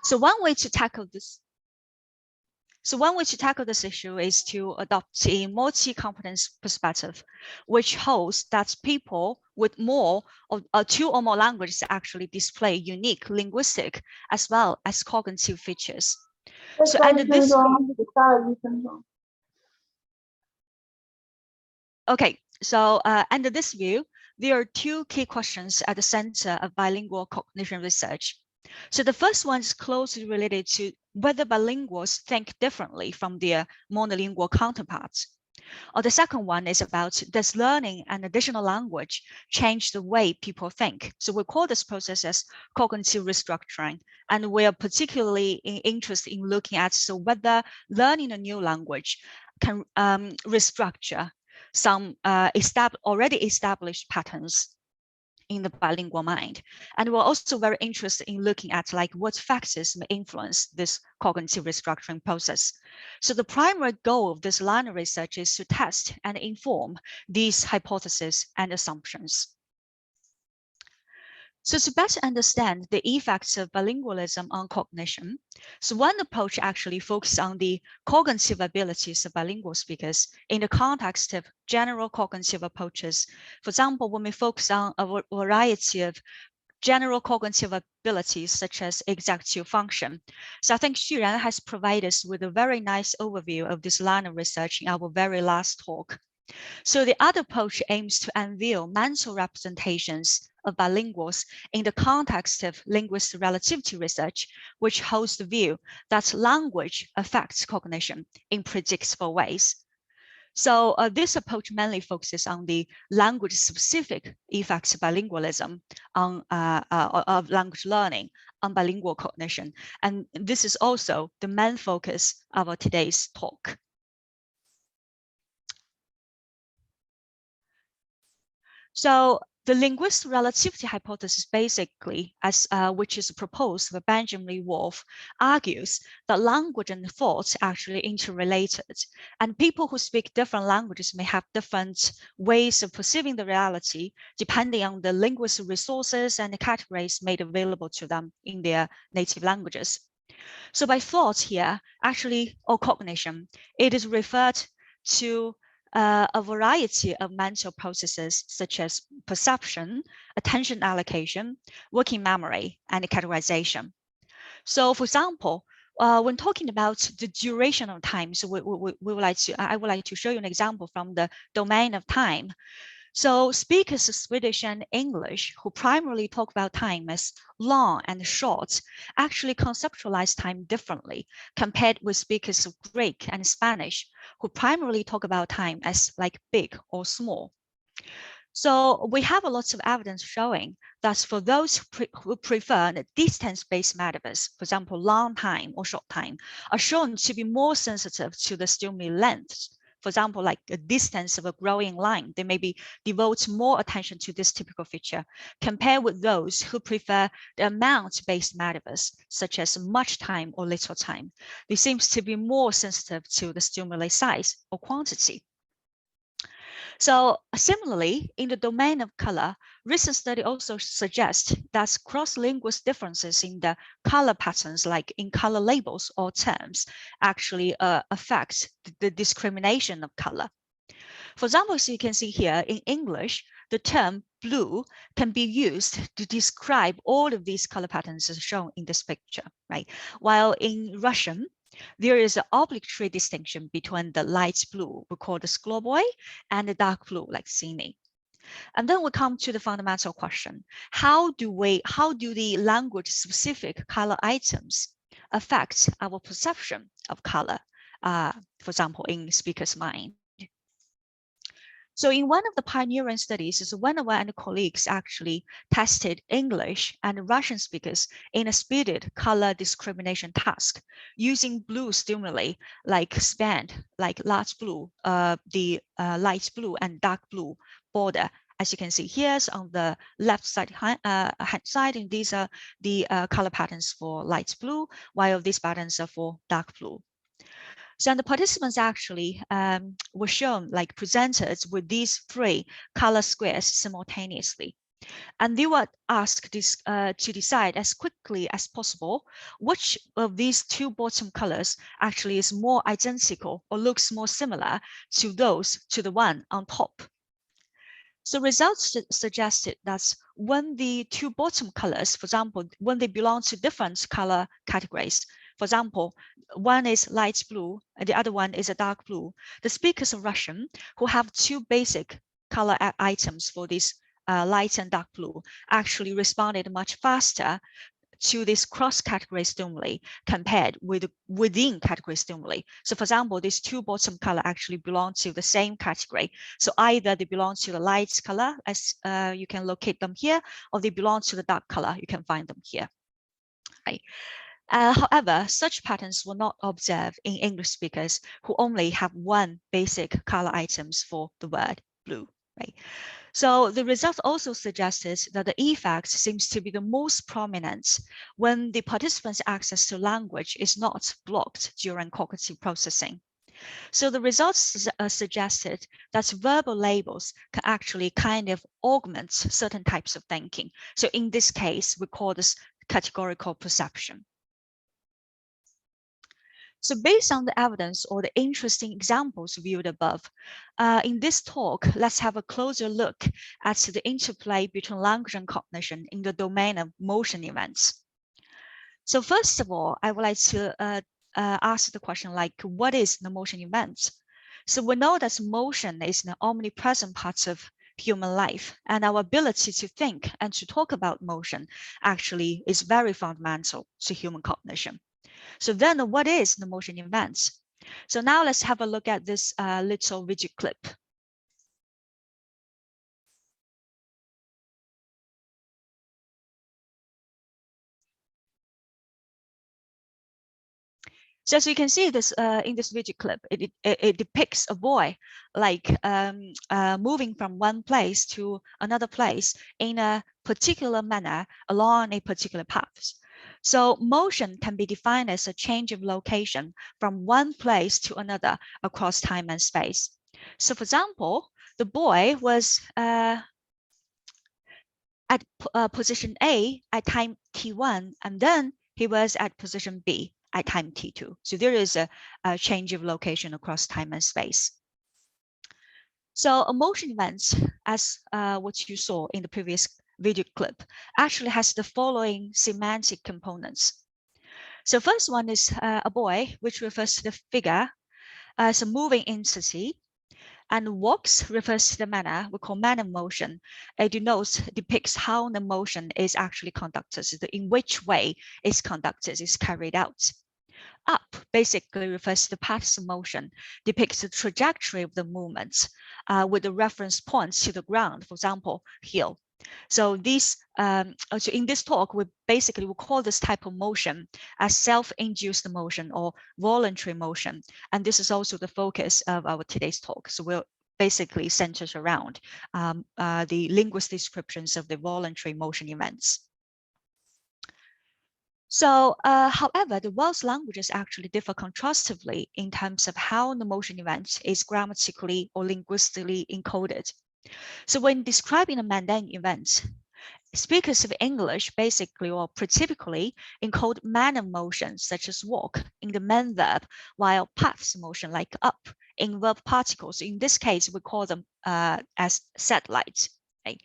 So one way to tackle this issue is to adopt a multi-competence perspective, which holds that people with more or two or more languages actually display unique linguistic as well as cognitive features. So under this under this view, there are two key questions at the center of bilingual cognition research. So the first one is closely related to whether bilinguals think differently from their monolingual counterparts. Or the second one is about, does learning an additional language change the way people think? So we call this process as cognitive restructuring. And we are particularly interested in looking at whether learning a new language can restructure some already established patterns in the bilingual mind. And we're also very interested in looking at what factors may influence this cognitive restructuring process. So the primary goal of this line of research is to test and inform these hypotheses and assumptions. So to better understand the effects of bilingualism on cognition, so one approach actually focuses on the cognitive abilities of bilingual speakers in the context of general cognitive approaches. For example, when we focus on a variety of general cognitive abilities such as executive function. So I think Xuran has provided us with a very nice overview of this line of research in our very last talk. So the other approach aims to unveil mental representations of bilinguals in the context of linguistic relativity research, which holds the view that language affects cognition in predictable ways. So this approach mainly focuses on the language-specific effects of bilingualism on of language learning on bilingual cognition. And this is also the main focus of our today's talk. So the linguistic relativity hypothesis, basically, which is proposed by Benjamin Lee Wolf, argues that language and thought actually interrelated, and people who speak different languages may have different ways of perceiving the reality, depending on the linguistic resources and the categories made available to them in their native languages. So by thought here, actually, or cognition, it is referred to a variety of mental processes such as perception, attention allocation, working memory, and categorization. So for example, when talking about the duration of time, so I would like to show you an example from the domain of time. So speakers of Swedish and English who primarily talk about time as long and short actually conceptualize time differently compared with speakers of Greek and Spanish who primarily talk about time as like big or small. So we have a lot of evidence showing that for those who prefer distance-based metaphors, for example, long time or short time, are shown to be more sensitive to the stimuli length. For example, like the distance of a growing line, they maybe devote more attention to this typical feature compared with those who prefer the amount-based metaphors, such as much time or little time. They seem to be more sensitive to the stimuli size or quantity. So similarly, in the domain of color, recent study also suggests that cross-linguist differences in the color patterns, like in color labels or terms, actually affect the discrimination of color. For example, as you can see here, in English, the term blue can be used to describe all of these color patterns as shown in this picture, right? While in Russian, there is an obligatory distinction between the light blue, we call the skloboy, and the dark blue, like sini. And then we come to the fundamental question: how do the language-specific color items affect our perception of color? For example, in speaker's mind. So in one of the pioneering studies, Wang and colleagues actually tested English and Russian speakers in a speeded color discrimination task using blue stimuli like span, like large blue, the light blue and dark blue border. As you can see here, so on the left side hand side, and these are the color patterns for light blue, while these patterns are for dark blue. So the participants actually were shown, like presented with these three color squares simultaneously. And they were asked this, to decide as quickly as possible which of these two bottom colors actually is more identical or looks more similar to the one on top. So results suggested that when the two bottom colors, for example, when they belong to different color categories, for example, one is light blue and the other one is a dark blue, the speakers of Russian who have two basic color items for this light and dark blue actually responded much faster to this cross-category stimuli compared with within category stimuli. So for example, these two bottom color actually belong to the same category. So either they belong to the light color, as you can locate them here, or they belong to the dark color, you can find them here. Right. However, such patterns were not observed in English speakers who only have one basic color items for the word blue. Right. So the result also suggested that the effect seems to be the most prominent when the participants' access to language is not blocked during cognitive processing. So the results suggested that verbal labels can actually kind of augment certain types of thinking. So in this case, we call this categorical perception. So based on the evidence or the interesting examples viewed above, in this talk, let's have a closer look at the interplay between language and cognition in the domain of motion events. So first of all, I would like to ask the question like, what is the motion event? So we know that motion is an omnipresent part of human life, and our ability to think and to talk about motion actually is very fundamental to human cognition. So then what is the motion events? So now let's have a look at this little video clip. So as you can see this in this video clip, it depicts a boy like moving from one place to another place in a particular manner along a particular path. So motion can be defined as a change of location from one place to another across time and space. So for example, the boy was at position A at time t1, and then he was at position B at time t2. So there is a change of location across time and space. So a motion event, as what you saw in the previous video clip, actually has the following semantic components. So first one is a boy, which refers to the figure as a moving entity, and walks refers to the manner we call manner motion. It depicts how the motion is actually conducted, so in which way it's conducted, is carried out. Up basically refers to the path of motion, depicts the trajectory of the movement with the reference points to the ground, for example, hill. So so in this talk, we basically will call this type of motion as self-induced motion or voluntary motion. And this is also the focus of our today's talk. So we'll basically centers around the linguistic descriptions of the voluntary motion events. So, however, the world's languages actually differ contrastively in terms of how the motion event is grammatically or linguistically encoded. So when describing a mundane event, speakers of English basically or typically encode manner motions such as walk in the main verb, while paths motion like up in verb particles. In this case, we call them as satellites. Right?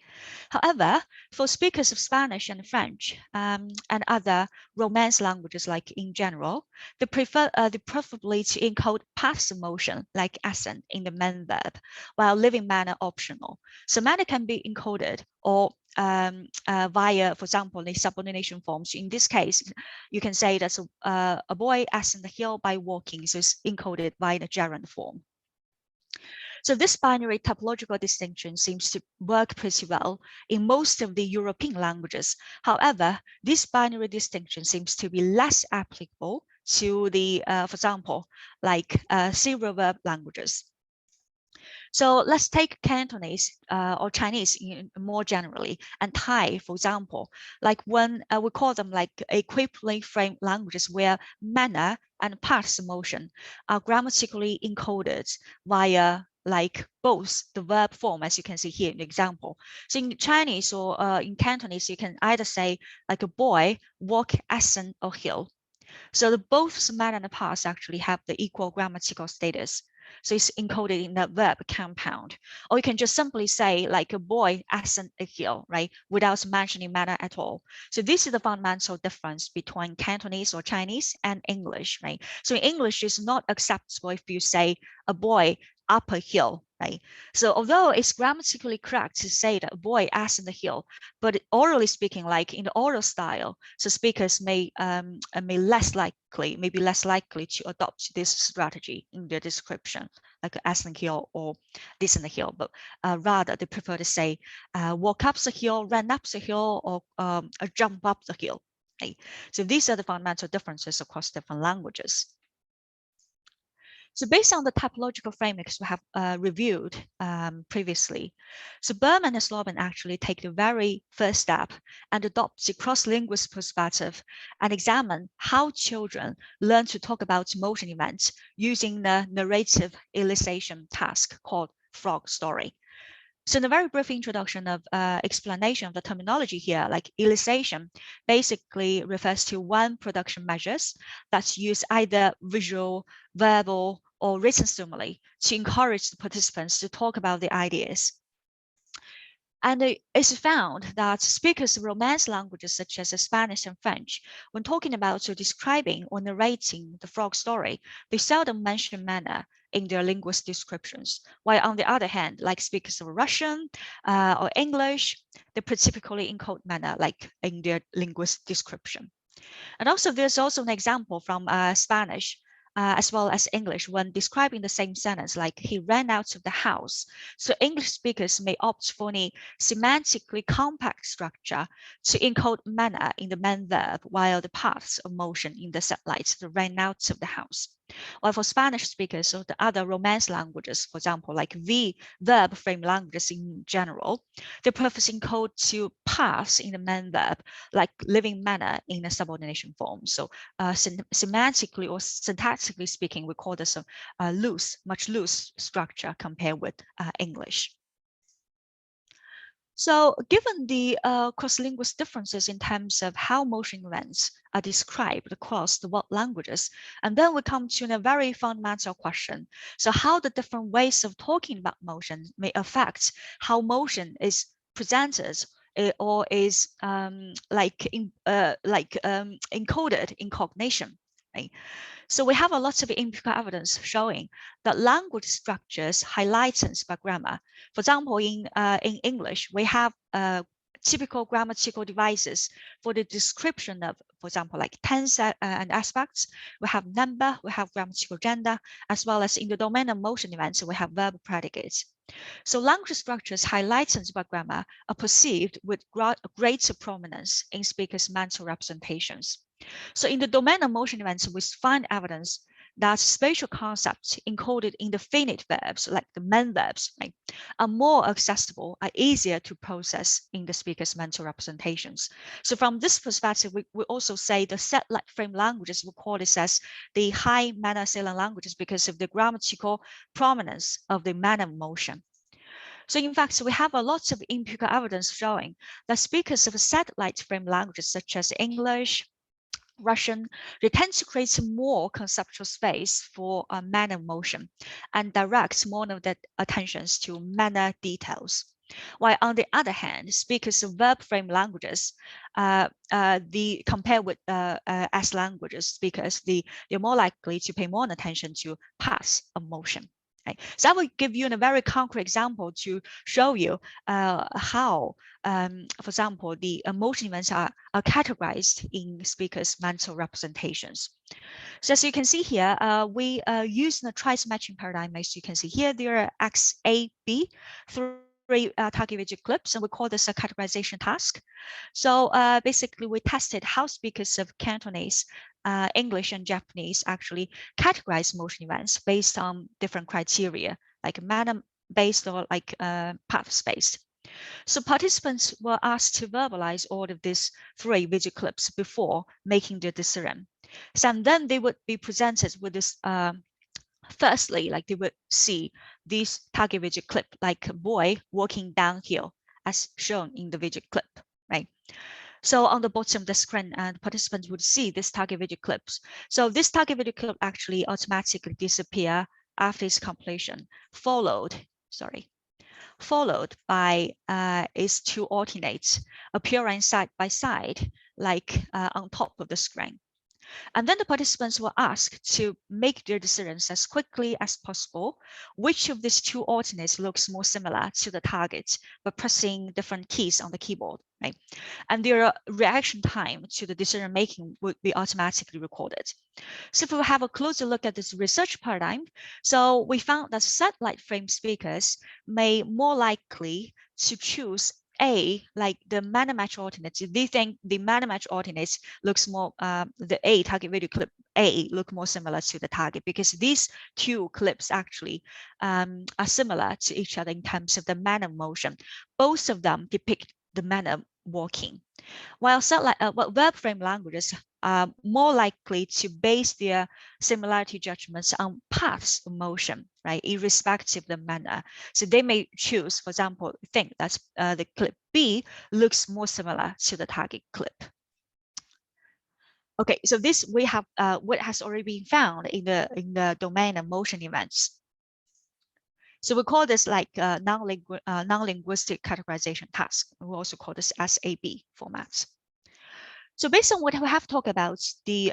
However, for speakers of Spanish and French and other Romance languages, like in general, they preferably to encode passive motion like accent in the main verb, while living manner optional. So manner can be encoded or via, for example, the subordination forms. In this case, you can say that a boy ascended the hill by walking, so it's encoded via the gerund form. So this binary typological distinction seems to work pretty well in most of the European languages. However, this binary distinction seems to be less applicable to the, for example, like serial verb languages. So let's take Cantonese or Chinese more generally, and Thai, for example, like when we call them like equivalently framed languages where manner and parts motion are grammatically encoded via like both the verb form, as you can see here in the example. So in Chinese or in Cantonese, you can either say like a boy walk ascend a hill. So the both matter and the past actually have the equal grammatical status. So it's encoded in the verb compound. Or you can just simply say like a boy ascend a hill, right? Without mentioning matter at all. So this is the fundamental difference between Cantonese or Chinese and English, right? So in English, it's not acceptable if you say a boy up a hill, right? So although it's grammatically correct to say that a boy ascend the hill, but orally speaking, like in the oral style, so speakers may be less likely to adopt this strategy in their description, like ascend hill or descend the hill, but rather they prefer to say walk up the hill, ran up the hill, or jump up the hill. Right? So these are the fundamental differences across different languages. So based on the typological frameworks we have reviewed previously, so Berman and Slobin actually take the very first step and adopt the cross-linguist perspective and examine how children learn to talk about motion events using the narrative illustration task called frog story. So in a very brief introduction of explanation of the terminology here, like illustration basically refers to one production measures that's use either visual, verbal, or written stimuli to encourage the participants to talk about the ideas. And it's found that speakers of Romance languages such as Spanish and French, when talking about or describing or narrating the frog story, they seldom mention manner in their linguist descriptions. While on the other hand, like speakers of Russian or English, they typically encode manner like in their linguist description. And also there's also an example from Spanish as well as English when describing the same sentence, like he ran out of the house. So English speakers may opt for a semantically compact structure to encode manner in the main verb, while the paths of motion in the sublet, the ran out of the house. While for Spanish speakers or the other Romance languages, for example, like V verb frame languages in general, they prefer encode to paths in the main verb, like living manner in a subordination form. So semantically or syntactically speaking, we call this a much loose structure compared with English. So given the cross-linguist differences in terms of how motion events are described across the world languages, and then we come to a very fundamental question. So how the different ways of talking about motion may affect how motion is presented or is encoded in cognition. Right? So we have a lot of empirical evidence showing that language structures highlighted by grammar. For example, in English, we have typical grammatical devices for the description of, for example, like tense and aspects. We have number, we have grammatical gender, as well as in the domain of motion events, we have verb predicates. So language structures highlighted by grammar are perceived with greater prominence in speakers' mental representations. So in the domain of motion events, we find evidence that spatial concepts encoded in the finite verbs, like the main verbs, right, are more accessible, are easier to process in the speaker's mental representations. So from this perspective, we also say the set-like frame languages, we call this as the high manner salient languages because of the grammatical prominence of the manner of motion. So in fact, we have a lot of empirical evidence showing that speakers of satellite frame languages such as English, Russian, they tend to create more conceptual space for manner motion and direct more of their attentions to manner details. While on the other hand, speakers of verb frame languages, compared with S languages speakers, they're more likely to pay more attention to paths of motion. Right. So I will give you a very concrete example to show you how, for example, the emotion events are categorized in speakers' mental representations. So as you can see here, we use the trice matching paradigm. As you can see here, there are X, A, B, three target widget clips, and we call this a categorization task. So basically, we tested how speakers of Cantonese, English, and Japanese actually categorize motion events based on different criteria, like manner-based or like path-based. So participants were asked to verbalize all of these three video clips before making their decision. So and then they would be presented with this Firstly, like they would see this target video clip, like a boy walking downhill, as shown in the video clip, right? So on the bottom of the screen, the participants would see this target video clips. So this target video clip actually automatically disappear after its completion, followed by its two alternates appearing side by side, like on top of the screen. And then the participants were asked to make their decisions as quickly as possible. Which of these two alternates looks more similar to the target by pressing different keys on the keyboard, right? And their reaction time to the decision making would be automatically recorded. So if we have a closer look at this research paradigm, so we found that satellite frame speakers may more likely to choose A, like the mana match alternates. They think the mana match alternates looks more, the A target video clip A look more similar to the target, because these two clips actually are similar to each other in terms of the mana motion. Both of them depict the mana walking. While web frame languages are more likely to base their similarity judgments on paths of motion, right, irrespective of the manner. So they may choose, for example, think that the clip B looks more similar to the target clip. Okay, so this we have what has already been found in the domain of motion events. So we call this like non-linguistic categorization task. We also call this SAB formats. So based on what we have talked about, the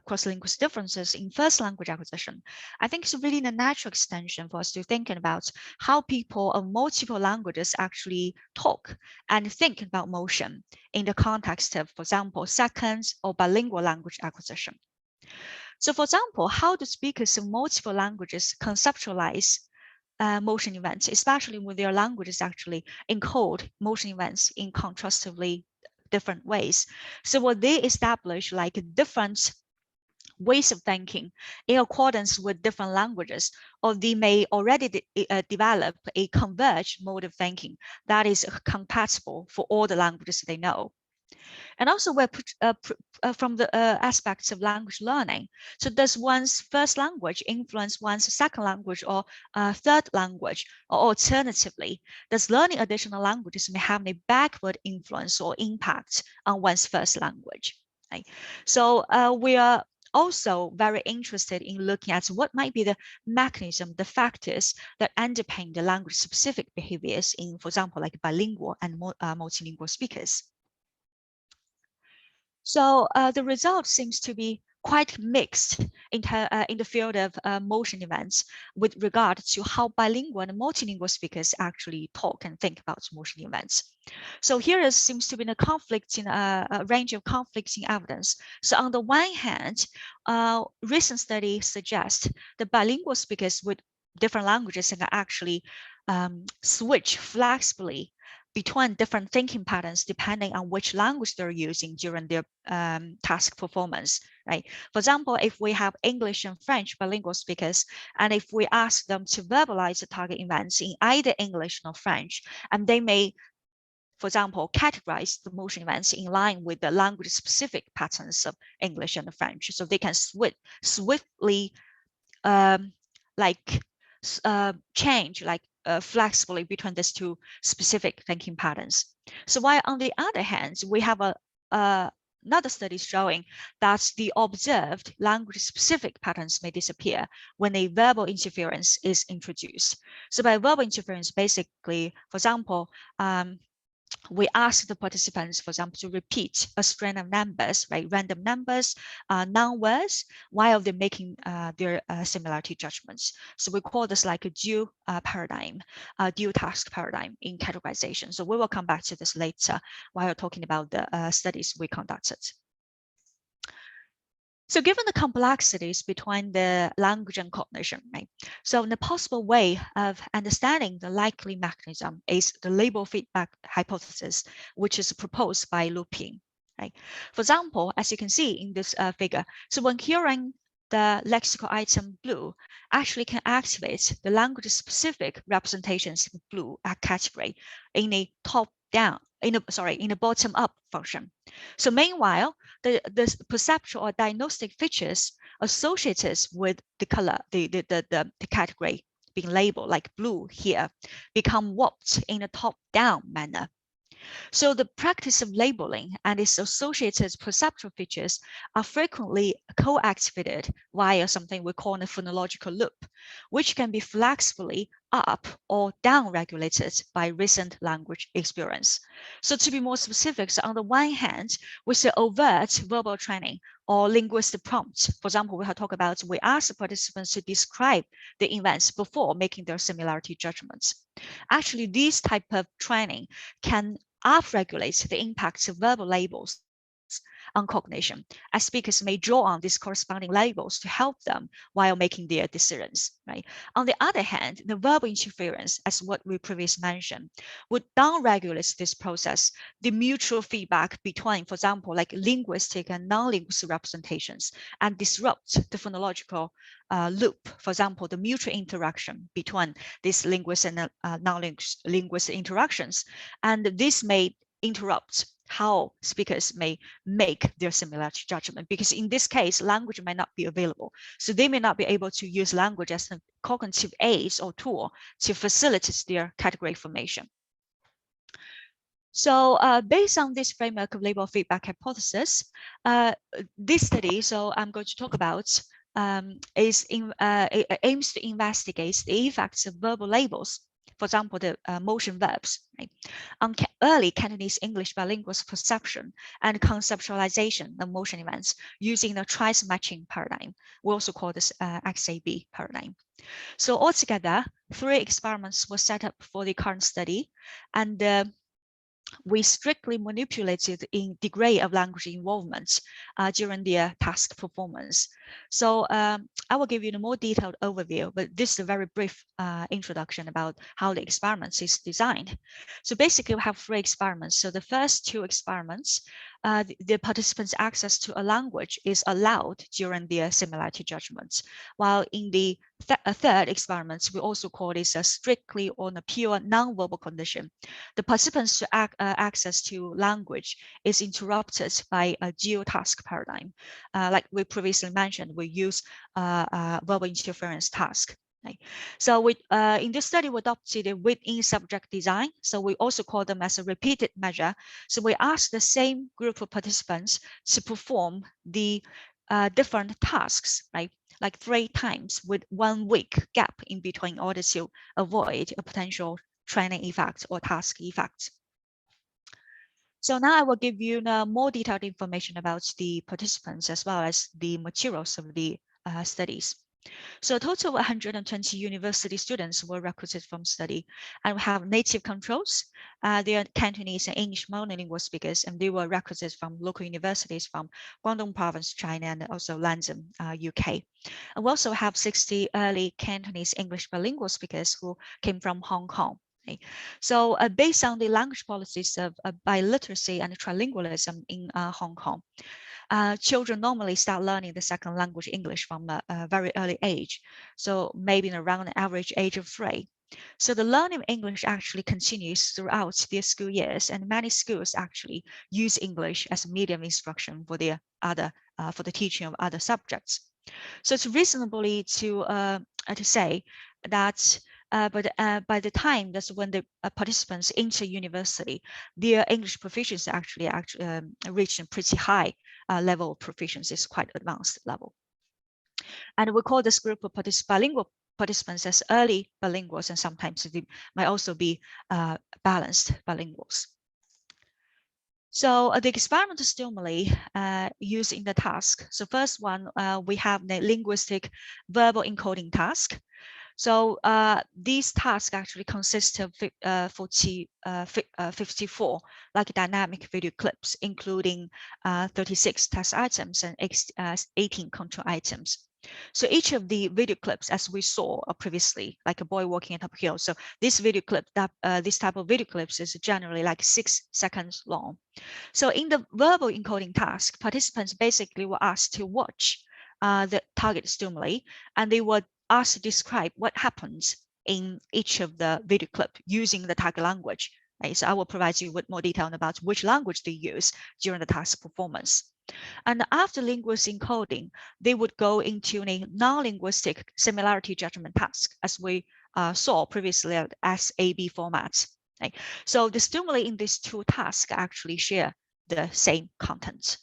cross-linguistic differences in first language acquisition, I think it's really a natural extension for us to think about how people of multiple languages actually talk and think about motion in the context of, for example, second or bilingual language acquisition. So for example, how do speakers of multiple languages conceptualize motion events, especially when their languages actually encode motion events in contrastively different ways? So what they establish like different ways of thinking in accordance with different languages, or they may already develop a converged mode of thinking that is compatible for all the languages they know. And also we're from the aspects of language learning. So does one's first language influence one's second language or third language? Or alternatively, does learning additional languages may have a backward influence or impact on one's first language? Right? So we are also very interested in looking at what might be the mechanism, the factors that underpin the language-specific behaviors in, for example, like bilingual and multilingual speakers. So the result seems to be quite mixed in the field of motion events with regard to how bilingual and multilingual speakers actually talk and think about motion events. So here seems to be a conflict in a range of conflicting evidence. So on the one hand, recent studies suggest that bilingual speakers with different languages can actually switch flexibly between different thinking patterns depending on which language they're using during their task performance, right? For example, if we have English and French bilingual speakers, and if we ask them to verbalize the target events in either English or French, and they may, for example, categorize the motion events in line with the language-specific patterns of English and French, so they can swiftly change flexibly between these two specific thinking patterns. So while on the other hand, we have another study showing that the observed language-specific patterns may disappear when a verbal interference is introduced. So by verbal interference, basically, for example, we ask the participants, for example, to repeat a string of numbers, right, random numbers, non-words, while they're making their similarity judgments. So we call this like a dual paradigm, dual task paradigm in categorization. So we will come back to this later while talking about the studies we conducted. So given the complexities between the language and cognition, right? So the possible way of understanding the likely mechanism is the label feedback hypothesis, which is proposed by Lupin, right? For example, as you can see in this figure, so when hearing the lexical item blue actually can activate the language-specific representations of blue category in a top-down, in a bottom-up function. So meanwhile, the perceptual or diagnostic features associated with the color, the category being labeled, like blue here, become warped in a top-down manner. So the practice of labeling and its associated perceptual features are frequently co-activated via something we call a phonological loop, which can be flexibly up or down regulated by recent language experience. So to be more specific, so on the one hand, we see overt verbal training or linguistic prompts. For example, we have talked about, we ask the participants to describe the events before making their similarity judgments. Actually, this type of training can upregulate the impact of verbal labels on cognition, as speakers may draw on these corresponding labels to help them while making their decisions, right? On the other hand, the verbal interference, as what we previously mentioned, would downregulate this process, the mutual feedback between, for example, like linguistic and non-linguistic representations, and disrupt the phonological loop. For example, the mutual interaction between these linguistic and non-linguistic interactions, and this may interrupt how speakers may make their similarity judgment, because in this case, language may not be available. So they may not be able to use language as a cognitive aid or tool to facilitate their category formation. So based on this framework of label feedback hypothesis, this study, so I'm going to talk about, aims to investigate the effects of verbal labels, for example, the motion verbs, right, on early Cantonese English bilinguals' perception and conceptualization of motion events using the choice matching paradigm. We also call this XAB paradigm. So altogether, 3 experiments were set up for the current study, and we strictly manipulated in degree of language involvement during their task performance. So I will give you a more detailed overview, but this is a very brief introduction about how the experiment is designed. So basically we have 3 experiments. So the first 2 experiments, the participants' access to a language is allowed during their similarity judgments, while in the third experiment, we also call this a strictly on a pure non-verbal condition. The participants' access to language is interrupted by a geo-task paradigm. Like we previously mentioned, we use verbal interference task. Right. So we, in this study, we adopted a within subject design. So we also call them as a repeated measure. So we asked the same group of participants to perform the different tasks, right? Like 3 times with 1 week gap in between in order to avoid a potential training effect or task effect. So now I will give you more detailed information about the participants as well as the materials of the studies. So a total of 120 university students were recruited from study, and we have native controls. They are Cantonese and English monolingual speakers, and they were recruited from local universities from Guangdong Province, China, and also London, UK. And we also have 60 early Cantonese English bilingual speakers who came from Hong Kong. Okay. So based on the language policies of biliteracy and trilingualism in Hong Kong, children normally start learning the second language English from a very early age, so maybe around the average age of 3. So the learning of English actually continues throughout their school years, and many schools actually use English as a medium of instruction for their for the teaching of other subjects. So it's reasonably to say that by the time that's when the participants enter university, their English proficiency actually reached a pretty high level of proficiency, is quite advanced level. And we call this group of bilingual participants as early bilinguals, and sometimes they might also be balanced bilinguals. So the experimental stimuli used in the task. So first one, we have the linguistic verbal encoding task. So these tasks actually consist of 54 like dynamic video clips, including 36 test items and 18 control items. So each of the video clips, as we saw previously, like a boy walking up a hill. So this video clip, this type of video clips is generally like 6 seconds long. So in the verbal encoding task, participants basically were asked to watch the target stimuli, and they were asked to describe what happens in each of the video clip using the target language. Right? So I will provide you with more detail about which language they use during the task performance. And after linguist encoding, they would go into a non-linguistic similarity judgment task, as we saw previously as SAB format. Right? So the stimuli in these two tasks actually share the same content.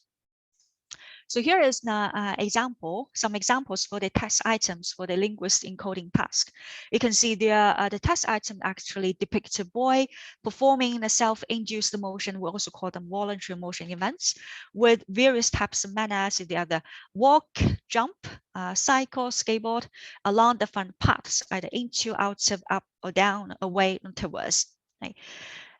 So here is the some examples for the test items for the linguist encoding task. You can see there, the test item actually depicts a boy performing a self-induced motion. We also call them voluntary motion events with various types of manners. They are the walk, jump, cycle, skateboard along the front paths, either into, out of, up or down, away and towards. Right?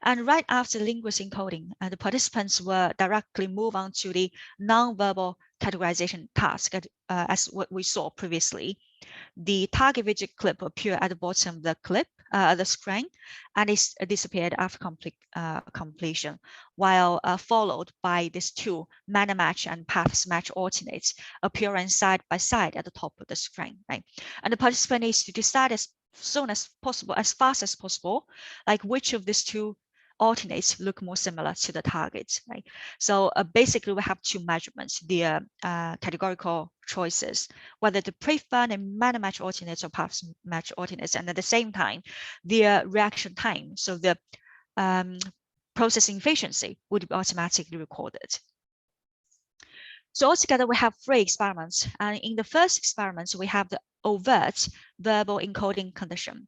And right after linguist encoding, the participants will directly move on to the nonverbal categorization task, as what we saw previously. The target widget clip appeared at the bottom of the clip, the screen, and it disappeared after completion, while followed by these two manner match and paths match alternates appearing side by side at the top of the screen. Right? And the participant needs to decide as soon as possible, as fast as possible, like which of these two alternates look more similar to the target, right? So basically we have two measurements, the categorical choices, whether the preferred and manner match alternates or path match alternates, and at the same time, the reaction time, so the processing efficiency would be automatically recorded. So altogether, we have 3 experiments. And in the first experiment, we have the overt verbal encoding condition.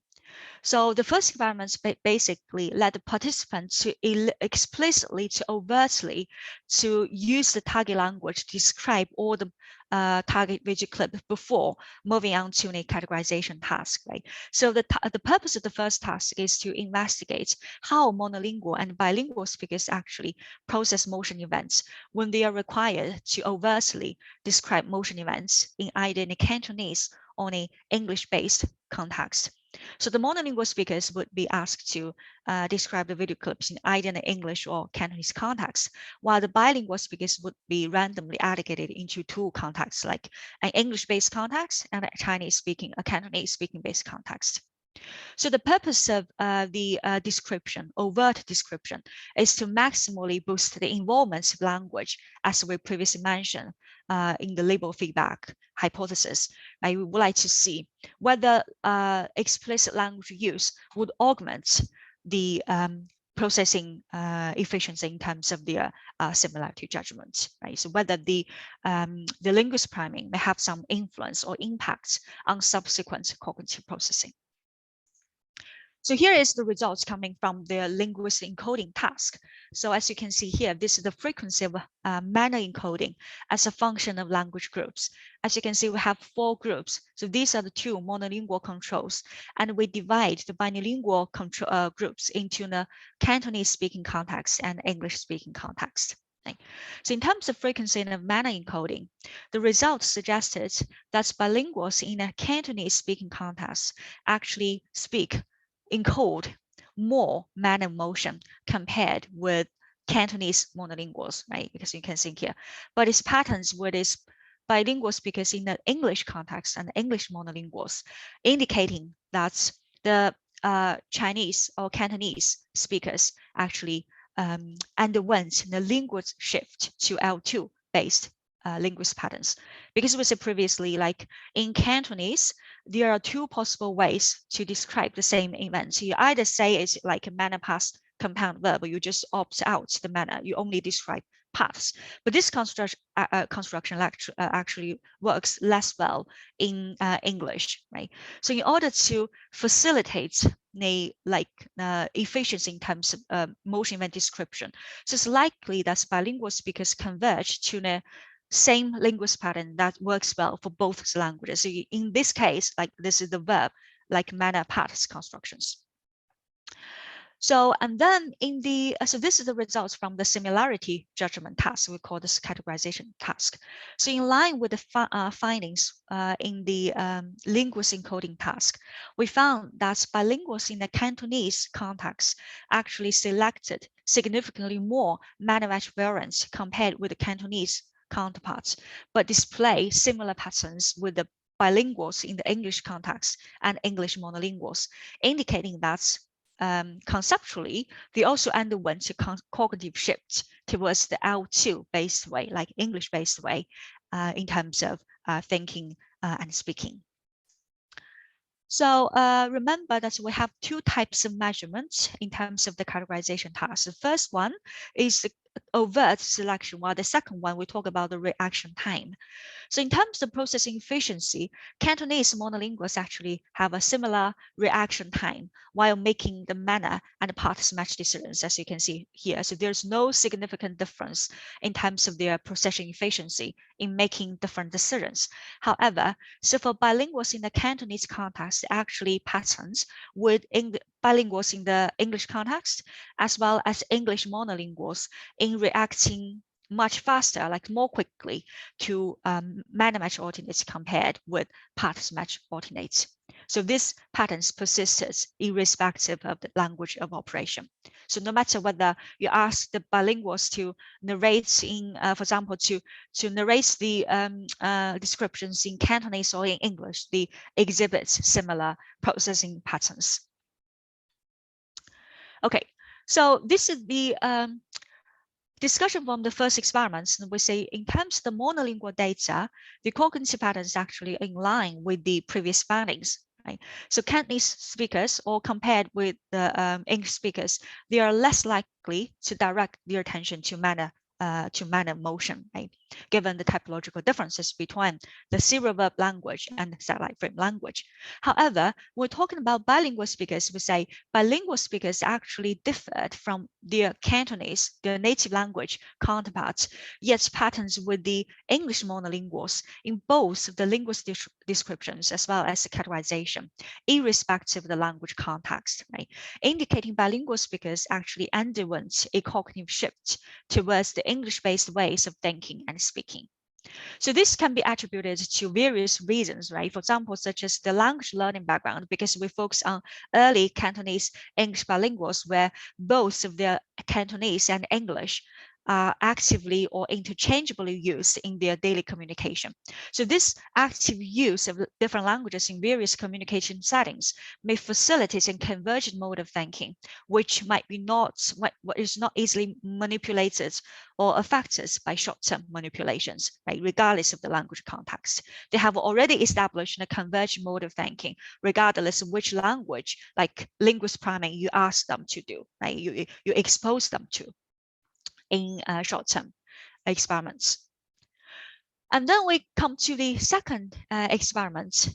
So the first experiments basically led the participants to explicitly, to overtly, to use the target language to describe all the target widget clip before moving on to a categorization task, right? So the purpose of the first task is to investigate how monolingual and bilingual speakers actually process motion events when they are required to overtly describe motion events in either a Cantonese or an English-based context. So the monolingual speakers would be asked to describe the video clips in either an English or Cantonese context, while the bilingual speakers would be randomly allocated into 2 contexts, like an English-based context and a Chinese-speaking, a Cantonese-speaking based context. So the purpose of the description, overt description, is to maximally boost the involvement of language, as we previously mentioned in the label feedback hypothesis. We would like to see whether explicit language use would augment the processing efficiency in terms of their similarity judgment, right? So whether the linguist priming may have some influence or impact on subsequent cognitive processing. So here is the results coming from the linguist encoding task. So as you can see here, this is the frequency of manner encoding as a function of language groups. As you can see, we have 4 groups. So these are the 2 monolingual controls, and we divide the bilingual control, groups into the Cantonese speaking context and English speaking context. So in terms of frequency of manner encoding, the results suggested that bilinguals in a Cantonese speaking context actually encode more manner motion compared with Cantonese monolinguals, right? Because you can see here, but its patterns with its bilingual speakers in the English context and English monolinguals, indicating that the Chinese or Cantonese speakers actually underwent the linguist shift to L2 based linguist patterns. Because we said previously, like in Cantonese, there are 2 possible ways to describe the same event. So you either say it's like a manner past compound verb, or you just opt out the manner, you only describe paths. But this construction actually works less well in English, right? So in order to facilitate the efficiency in terms of motion event description, so it's likely that bilingual speakers converge to the same linguist pattern that works well for both languages. So in this case, like this is the verb, like manner paths constructions. So, and then in the, so this is the results from the similarity judgment task. We call this categorization task. So in line with the findings in the linguist encoding task, we found that bilinguals in the Cantonese context actually selected significantly more manner match variants compared with the Cantonese counterparts, but display similar patterns with the bilinguals in the English context and English monolinguals, indicating that conceptually, they also underwent a cognitive shift towards the L2 based way, like English based way, in terms of thinking and speaking. So remember that we have two types of measurements in terms of the categorization task. The first one is the overt selection, while the second one, we talk about the reaction time. So in terms of processing efficiency, Cantonese monolinguals actually have a similar reaction time while making the manner and parts match decisions, as you can see here. So there's no significant difference in terms of their processing efficiency in making different decisions. However, so for bilinguals in the Cantonese context, actually patterns with bilinguals in the English context, as well as English monolinguals in reacting much faster, like more quickly to manner match alternates compared with parts match alternates. So these patterns persisted irrespective of the language of operation. So no matter whether you ask the bilinguals to narrate in, for example, to narrate the descriptions in Cantonese or in English, they exhibit similar processing patterns. Okay, so this is the discussion from the first experiments. We say in terms of the monolingual data, the cognitive patterns actually in line with the previous findings. Right? So Cantonese speakers, or compared with the English speakers, they are less likely to direct their attention to manner motion, right? Given the typological differences between the serial verb language and satellite frame language. However, when we're talking about bilingual speakers, we say bilingual speakers actually differed from their Cantonese, their native language counterparts, yet patterns with the English monolinguals in both the linguistic descriptions as well as the categorization, irrespective of the language context, right? Indicating bilingual speakers actually underwent a cognitive shift towards the English-based ways of thinking and speaking. So this can be attributed to various reasons, right? For example, such as the language learning background, because we focus on early Cantonese English bilinguals where both of their Cantonese and English are actively or interchangeably used in their daily communication. So this active use of different languages in various communication settings may facilitate a convergent mode of thinking, which might be what is not easily manipulated or affected by short-term manipulations, right, regardless of the language context. They have already established a convergent mode of thinking, regardless of which language, like linguist priming, you ask them to do, right? You expose them to in short-term experiments. And then we come to the second experiment.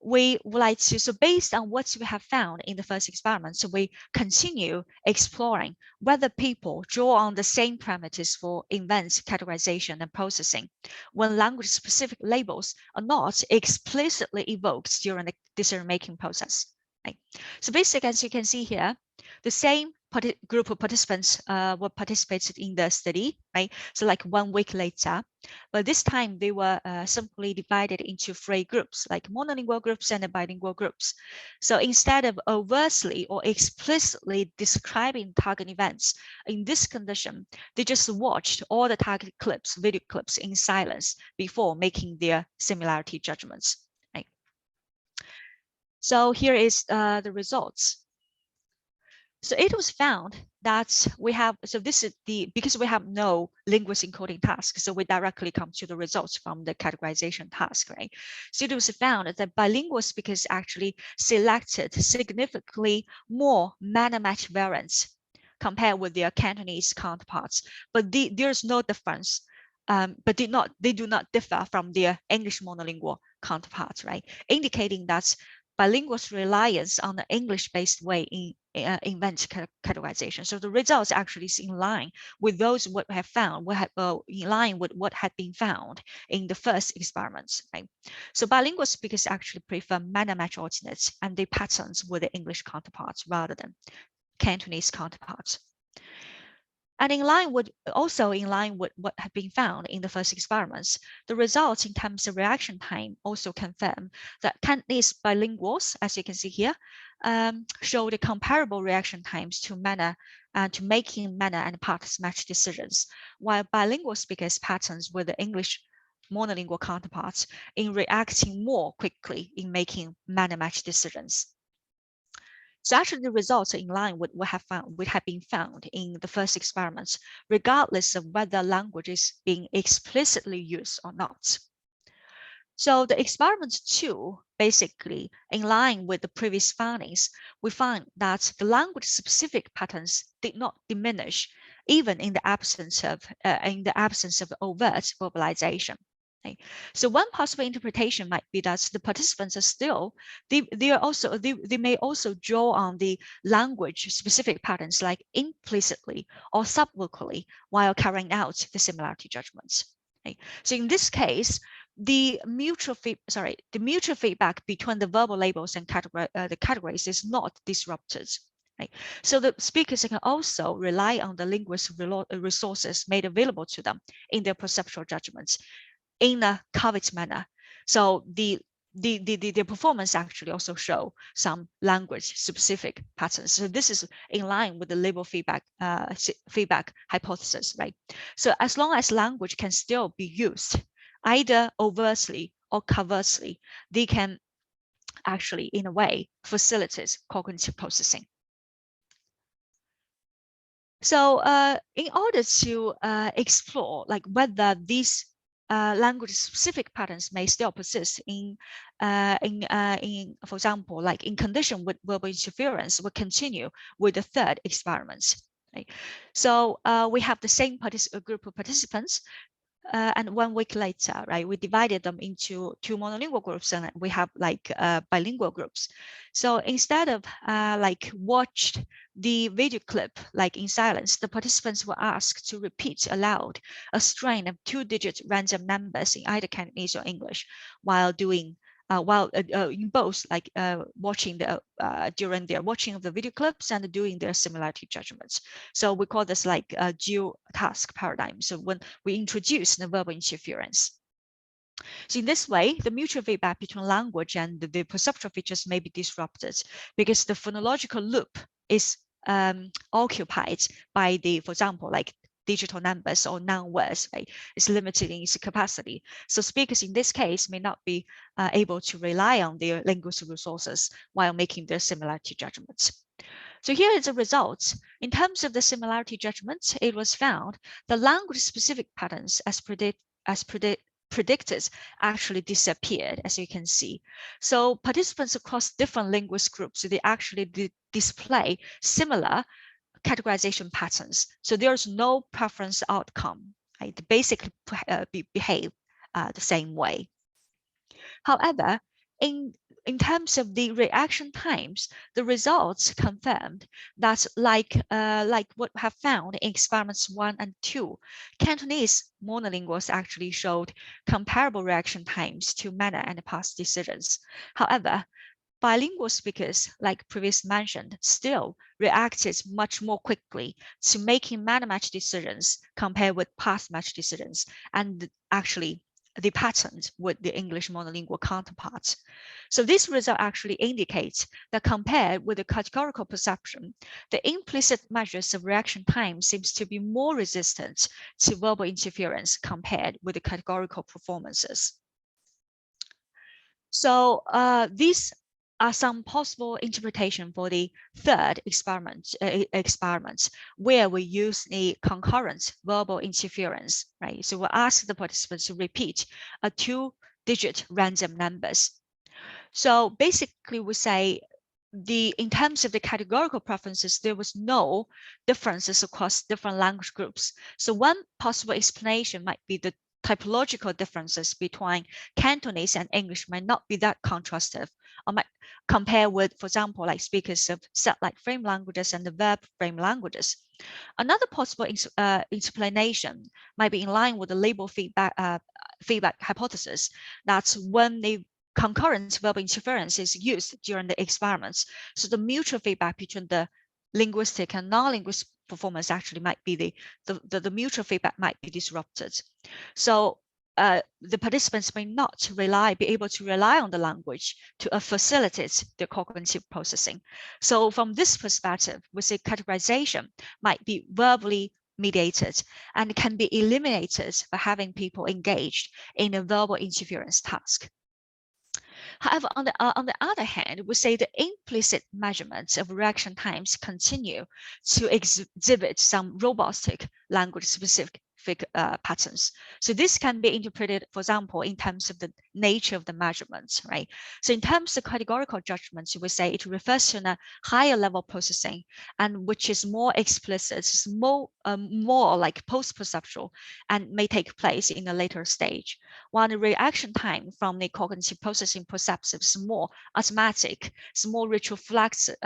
We would like to, so based on what we have found in the first experiment, so we continue exploring whether people draw on the same parameters for event categorization and processing when language-specific labels are not explicitly evoked during the decision-making process. Right? So basically, as you can see here, the same group of participants were participated in the study, right? So like 1 week later, but this time they were simply divided into 3 groups, like monolingual groups and bilingual groups. So instead of overtly or explicitly describing target events in this condition, they just watched all the target clips, video clips in silence before making their similarity judgments. Right? So here is the results. So it was found that we have, so this is because we have no linguist encoding task, so we directly come to the results from the categorization task, right? So it was found that bilingual speakers actually selected significantly more manner match variants compared with their Cantonese counterparts, but there's no difference. But they do not differ from their English monolingual counterparts, right? Indicating that bilingual's reliance on the English-based way in event categorization. So the results actually is in line with those what we have found, in line with what had been found in the first experiments. Right? So bilingual speakers actually prefer manner match alternates and the patterns with the English counterparts rather than Cantonese counterparts. And also in line with what had been found in the first experiments, the results in terms of reaction time also confirm that Cantonese bilinguals, as you can see here, showed comparable reaction times to manner and to making manner and parts match decisions, while bilingual speakers' patterns with the English monolingual counterparts in reacting more quickly in making manner match decisions. So actually the results are in line with what have been found in the first experiments, regardless of whether language is being explicitly used or not. So the experiment 2, basically in line with the previous findings, we find that the language specific patterns did not diminish even in the absence of overt verbalization. Okay. So one possible interpretation might be that the participants are still, they may also draw on the language specific patterns like implicitly or subvocally while carrying out the similarity judgments. Okay. So in this case, the mutual feedback between the verbal labels and the categories is not disrupted. Right? So the speakers can also rely on the linguistic resources made available to them in their perceptual judgments in a covert manner. So the performance actually also show some language specific patterns. So this is in line with the label feedback hypothesis, right? So as long as language can still be used, either overtly or covertly, they can actually, in a way, facilitate cognitive processing. So in order to explore like whether these language-specific patterns may still persist in, for example, like in condition with verbal interference, we'll continue with the third experiment. Right? So we have the same group of participants. And 1 week later, right, we divided them into 2 monolingual groups, and we have like bilingual groups. So instead of like watched the video clip like in silence, the participants were asked to repeat aloud a string of 2-digit random numbers in either Cantonese or English while doing in both like watching the during their watching of the video clips and doing their similarity judgments. So we call this like a dual task paradigm. So when we introduce the verbal interference. So in this way, the mutual feedback between language and the perceptual features may be disrupted because the phonological loop is occupied by the, for example, like digital numbers or non-words, right? It's limited in its capacity. So speakers in this case may not be able to rely on their linguistic resources while making their similarity judgments. So here is the results. In terms of the similarity judgments, it was found the language-specific patterns as predicted actually disappeared, as you can see. So participants across different linguist groups, they actually display similar categorization patterns. So there's no preference outcome. Right? They basically behave the same way. However, in terms of the reaction times, the results confirmed that like what we have found in experiments 1 and 2, Cantonese monolinguals actually showed comparable reaction times to manner and past decisions. However, bilingual speakers, like previously mentioned, still reacted much more quickly to making manner match decisions compared with past match decisions, and actually the patterns with the English monolingual counterparts. So this result actually indicates that compared with the categorical perception, the implicit measures of reaction time seems to be more resistant to verbal interference compared with the categorical performances. So these are some possible interpretation for the third experiments where we use the concurrent verbal interference, right? So we'll ask the participants to repeat a 2-digit random numbers. So basically we say in terms of the categorical preferences, there was no differences across different language groups. So one possible explanation might be the typological differences between Cantonese and English might not be that contrastive, or might compare with, for example, like speakers of set-like frame languages and the verb frame languages. Another possible explanation might be in line with the label feedback hypothesis, that when the concurrent verbal interference is used during the experiments, so the mutual feedback between the linguistic and non-linguistic performance actually might be the mutual feedback might be disrupted. So the participants may not be able to rely on the language to facilitate their cognitive processing. So from this perspective, we say categorization might be verbally mediated and can be eliminated by having people engaged in a verbal interference task. However, on the other hand, we say the implicit measurements of reaction times continue to exhibit some robotic language-specific patterns. So this can be interpreted, for example, in terms of the nature of the measurements, right? So in terms of categorical judgments, we say it refers to a higher level processing, and which is more explicit, it's more like post-perceptual, and may take place in a later stage. While the reaction time from the cognitive processing perceptive is more automatic, it's more reflective,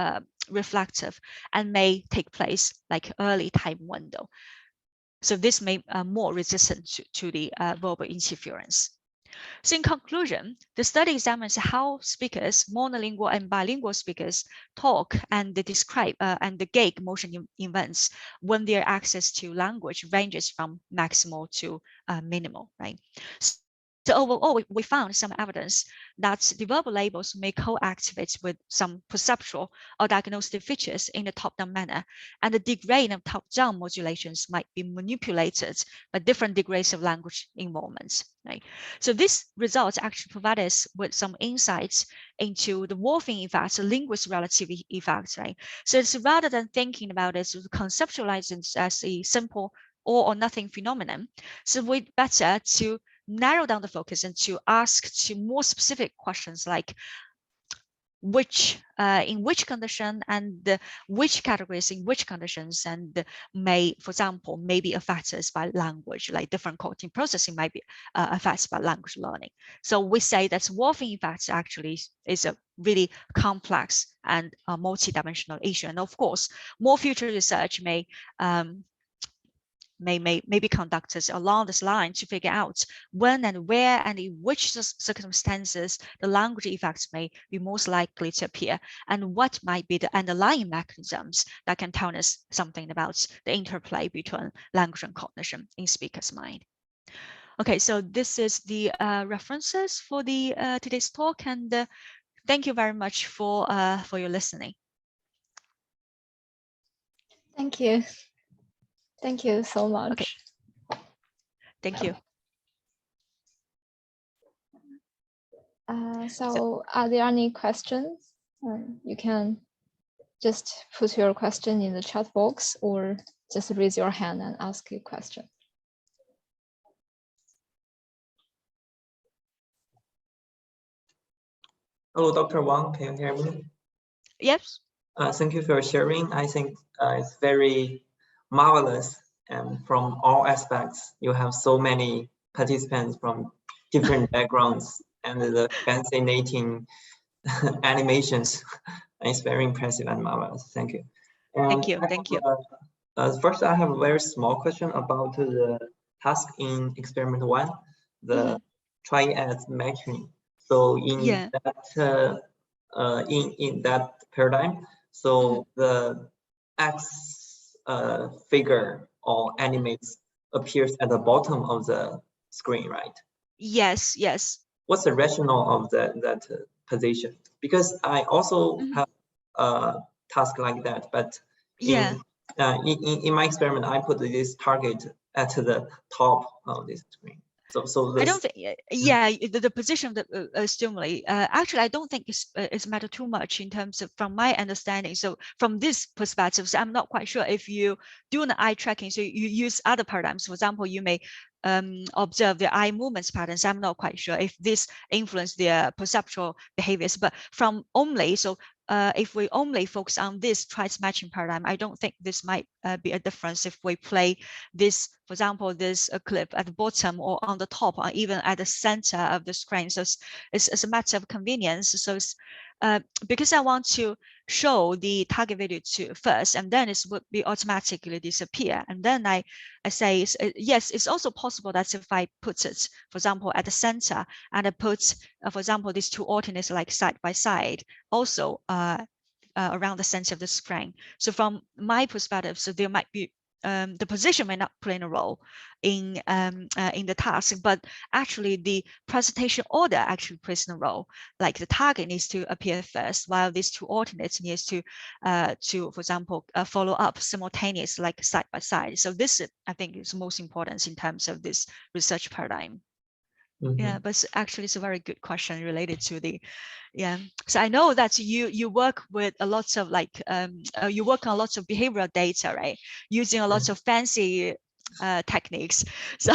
and may take place like early time window. So this may more resistant to the verbal interference. So in conclusion, the study examines how speakers, monolingual and bilingual speakers, talk and they describe and they gauge motion events when their access to language ranges from maximal to minimal, right? So overall, we found some evidence that the verbal labels may co-activate with some perceptual or diagnostic features in a top-down manner, and the degree of top-down modulations might be manipulated by different degrees of language involvement, right? So these results actually provide us with some insights into the morphing effects, the linguist relativity effects, right? So it's rather than thinking about it, conceptualize it as a simple all or nothing phenomenon, so we better to narrow down the focus and to ask to more specific questions like which in which condition and which categories in which conditions, and may, for example, may be affected by language, like different cognitive processing might be affected by language learning. So we say that morphing effects actually is a really complex and multi-dimensional issue. And of course, more future research may be conducted along this line to figure out when and where and in which circumstances the language effects may be most likely to appear, and what might be the underlying mechanisms that can tell us something about the interplay between language and cognition in speaker's mind. Okay, so this is the references for the today's talk, and thank you very much for your listening. Thank you. Thank you so much. Okay. Thank you. So are there any questions? You can just put your question in the chat box or just raise your hand and ask a question. Hello, Dr. Wang, can you hear me? Yes. Thank you for sharing. I think it's very marvelous, and from all aspects, you have so many participants from different backgrounds and the fascinating animations. It's very impressive and marvelous. Thank you. And thank you. Thank you. First, I have a very small question about the task in experiment 1, the triad matching. So in that in that paradigm, so the X figure or animates appears at the bottom of the screen, right? Yes, yes. What's the rationale of that position? Because I also have a task like that, but in my experiment, I put this target at the top of this screen. So this, I don't think, the position of the stimuli, actually, I don't think it's matter too much in terms of, from my understanding. So from this perspective, so I'm not quite sure if you do an eye tracking, so you use other paradigms. For example, you may observe the eye movements patterns. I'm not quite sure if this influence their perceptual behaviors, but from only, so if we only focus on this triad matching paradigm, I don't think this might be a difference if we play this, for example, this clip at the bottom or on the top or even at the center of the screen. So it's a matter of convenience. So it's because I want to show the target video to first, and then it would be automatically disappear. And then I say, yes, it's also possible that if I put it, for example, at the center, and I put, for example, these two alternates like side by side, also around the center of the screen. So from my perspective, so there might be the position may not play a role in the task, but actually the presentation order actually plays a role. Like the target needs to appear first, while these two alternates needs to for example, follow up simultaneously, like side by side. So this, I think, is most important in terms of this research paradigm. Yeah, but actually it's a very good question related to the, So I know that you work with a lot of like, you work on lots of behavioral data, right? Using a lot of fancy techniques. So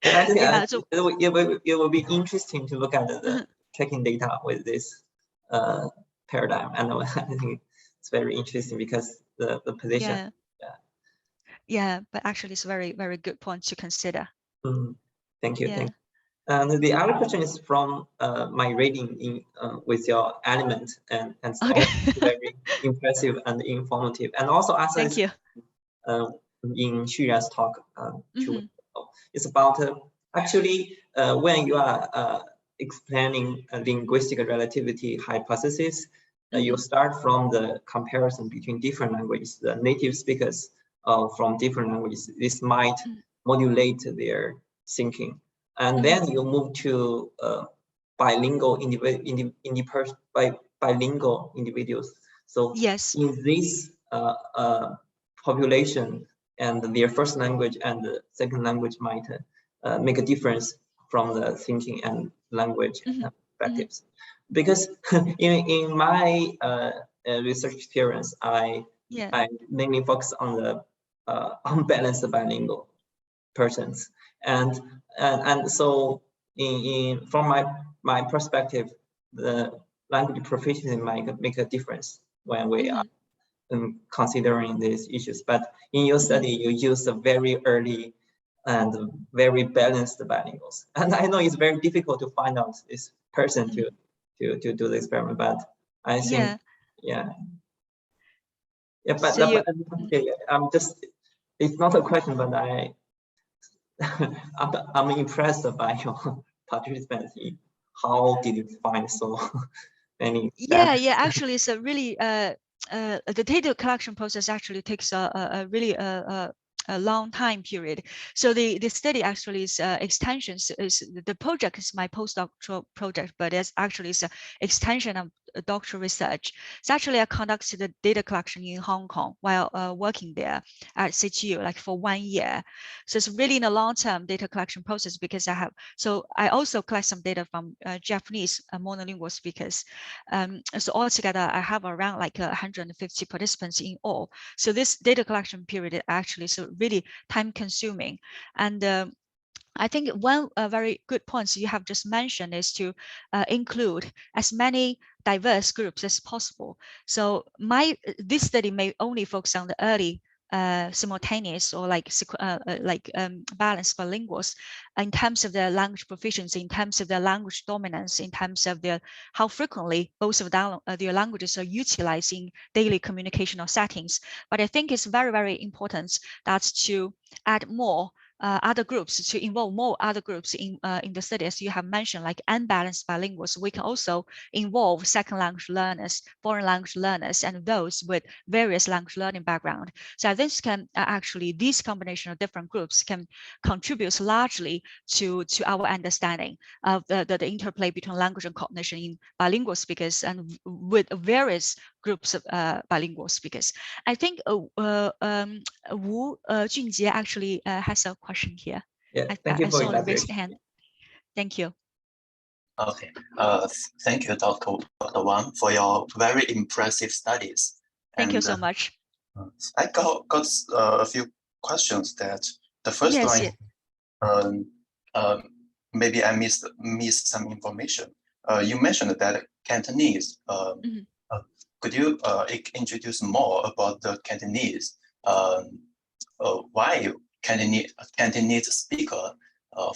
I think so it will be interesting to look at the tracking data with this paradigm, and I think it's very interesting because the position. Yeah, but actually it's a very, very good point to consider. Thank you. Thank you. And the other question is from my reading in with your element, and so very impressive and informative. And also Thank you. In Xuyan's talk, it's about actually when you are explaining a linguistic relativity hypothesis, you start from the comparison between different languages, the native speakers from different languages. This might modulate their thinking. And then you move to bilingual bilingual individuals. So in this population, and their first language and the second language might make a difference from the thinking and language perspectives. Because in my research experience, I mainly focus on the unbalanced bilingual persons, and so from my perspective, the language proficiency might make a difference when we are considering these issues. But in your study, you use a very early and very balanced bilinguals, and I know it's very difficult to find out this person to do the experiment, but I think but I'm just, it's not a question, but I'm impressed by your participants. How did you find so many? Actually, it's a really the data collection process actually takes a really a long time period. So the study actually is extensions. Is the project is my postdoctoral project, but it's actually an extension of doctoral research. So actually, I conducted the data collection in Hong Kong while working there at CTU, like for 1 year. So it's really in a long-term data collection process, because I also collect some data from Japanese monolingual speakers. So altogether, I have around like 150 participants in all. So this data collection period actually is really time-consuming. And I think one very good point you have just mentioned is to include as many diverse groups as possible. So this study may only focus on the early simultaneous or balanced bilinguals in terms of their language proficiency, in terms of their language dominance, in terms of how frequently both of their languages are utilized in daily communicational settings. But I think it's very, very important that to add more other groups, to involve more other groups in the study. As you have mentioned, like unbalanced bilinguals, we can also involve second language learners, foreign language learners, and those with various language learning background. So this can actually, this combination of different groups can contribute largely to our understanding of the interplay between language and cognition in bilingual speakers and with various groups of bilingual speakers. I think Wu Junjie actually has a question here. Thank you for saw the raised hand. Thank you. Okay, thank you, Dr. Wang, for your very impressive studies. Thank you so much. I got a few questions. That the first one, maybe I missed some information. You mentioned that Cantonese. Could you introduce more about the Cantonese? Why Cantonese speaker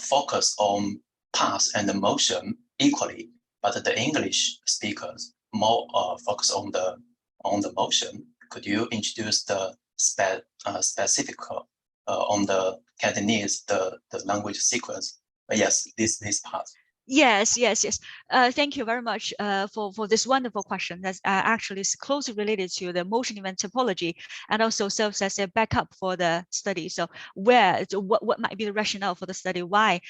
focus on past and motion equally, but the English speakers more focus on the motion? Could you introduce the specific on the Cantonese, the language sequence? Yes, this part. Yes. Thank you very much for this wonderful question. That's actually is closely related to the motion event topology and also serves as a backup for the study. So what might be the rationale for the study? Why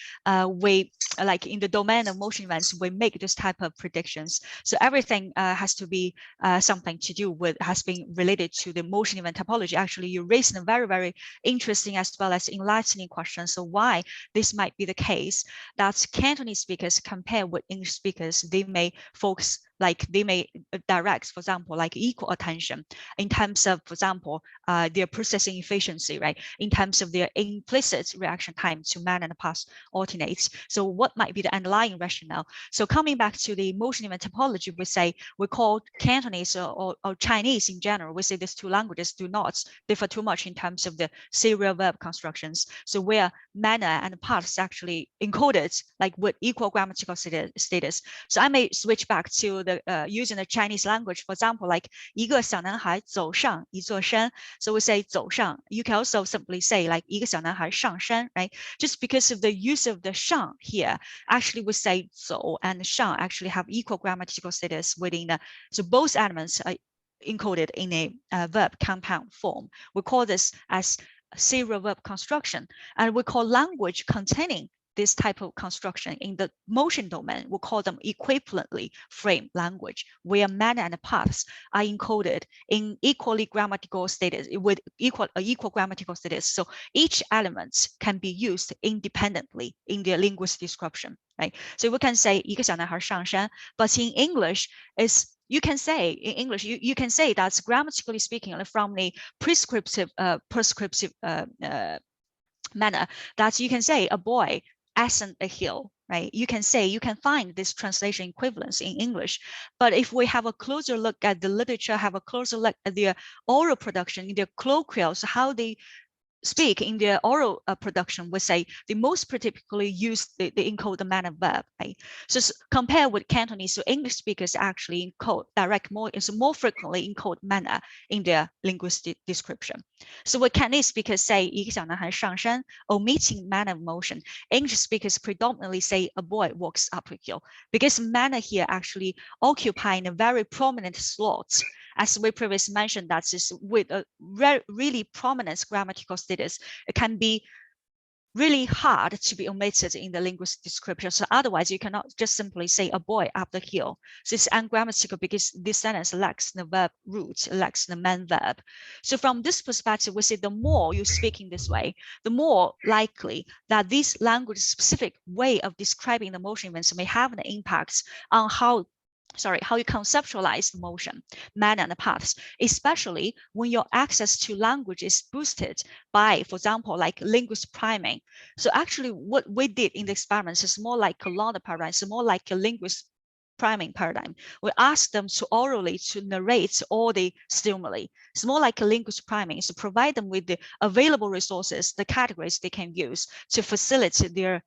we like in the domain of motion events we make this type of predictions. So everything has to be something to do with has been related to the motion event topology. Actually, you raised a very interesting as well as enlightening question. So why this might be the case? That Cantonese speakers compare with English speakers, they may focus, like they may direct, for example, like equal attention in terms of, for example, their processing efficiency, right? In terms of their implicit reaction time to man and past alternates. So what might be the underlying rationale? So coming back to the motion event topology, we call Cantonese or Chinese in general, we say these two languages do not differ too much in terms of the serial verb constructions. So where manner and past actually encoded like with equal grammatical status. So I may switch back to the using the Chinese language, for example, like 一个小男孩走上一座山. So we say 走上. You can also simply say like 一个小男孩上山, right? Just because of the use of the 上 here, actually we say 走 and 上 actually have equal grammatical status within the, so both elements are encoded in a verb compound form. We call this as serial verb construction, and we call language containing this type of construction in the motion domain, we call them equivalently framed language, where manner and paths are encoded in equally grammatical status with equal grammatical status. So each element can be used independently in their linguistic description, right? So we can say 一个小男孩上山, but in English is you can say in English, you can say that's grammatically speaking from the prescriptive manner, that you can say a boy ascend a hill, right? You can find this translation equivalence in English. But if we have a closer look at the literature, have a closer look at their oral production, their colloquials, how they speak in their oral production, we say the most typically use the encode the manner verb, right? So compare with Cantonese, so English speakers actually encode more frequently encode manner in their linguistic description. So when Cantonese speakers say 一个小男孩上山, omitting manner of motion, English speakers predominantly say a boy walks up a hill, because manner here actually occupying a very prominent slot. As we previously mentioned, that is with a really prominent grammatical status, it can be really hard to be omitted in the linguistic description. So otherwise, you cannot just simply say a boy up the hill. So it's ungrammatical because this sentence lacks the verb root, lacks the main verb. So from this perspective, we say the more you speak in this way, the more likely that this language-specific way of describing the motion events may have an impact on how you conceptualize the motion, manner, and paths, especially when your access to language is boosted by, for example, like linguist priming. So actually what we did in the experiments is more like a Lauder paradigm, it's more like a linguist priming paradigm. We asked them to orally to narrate all the stimuli. It's more like a linguist priming, so provide them with the available resources, the categories they can use to facilitate their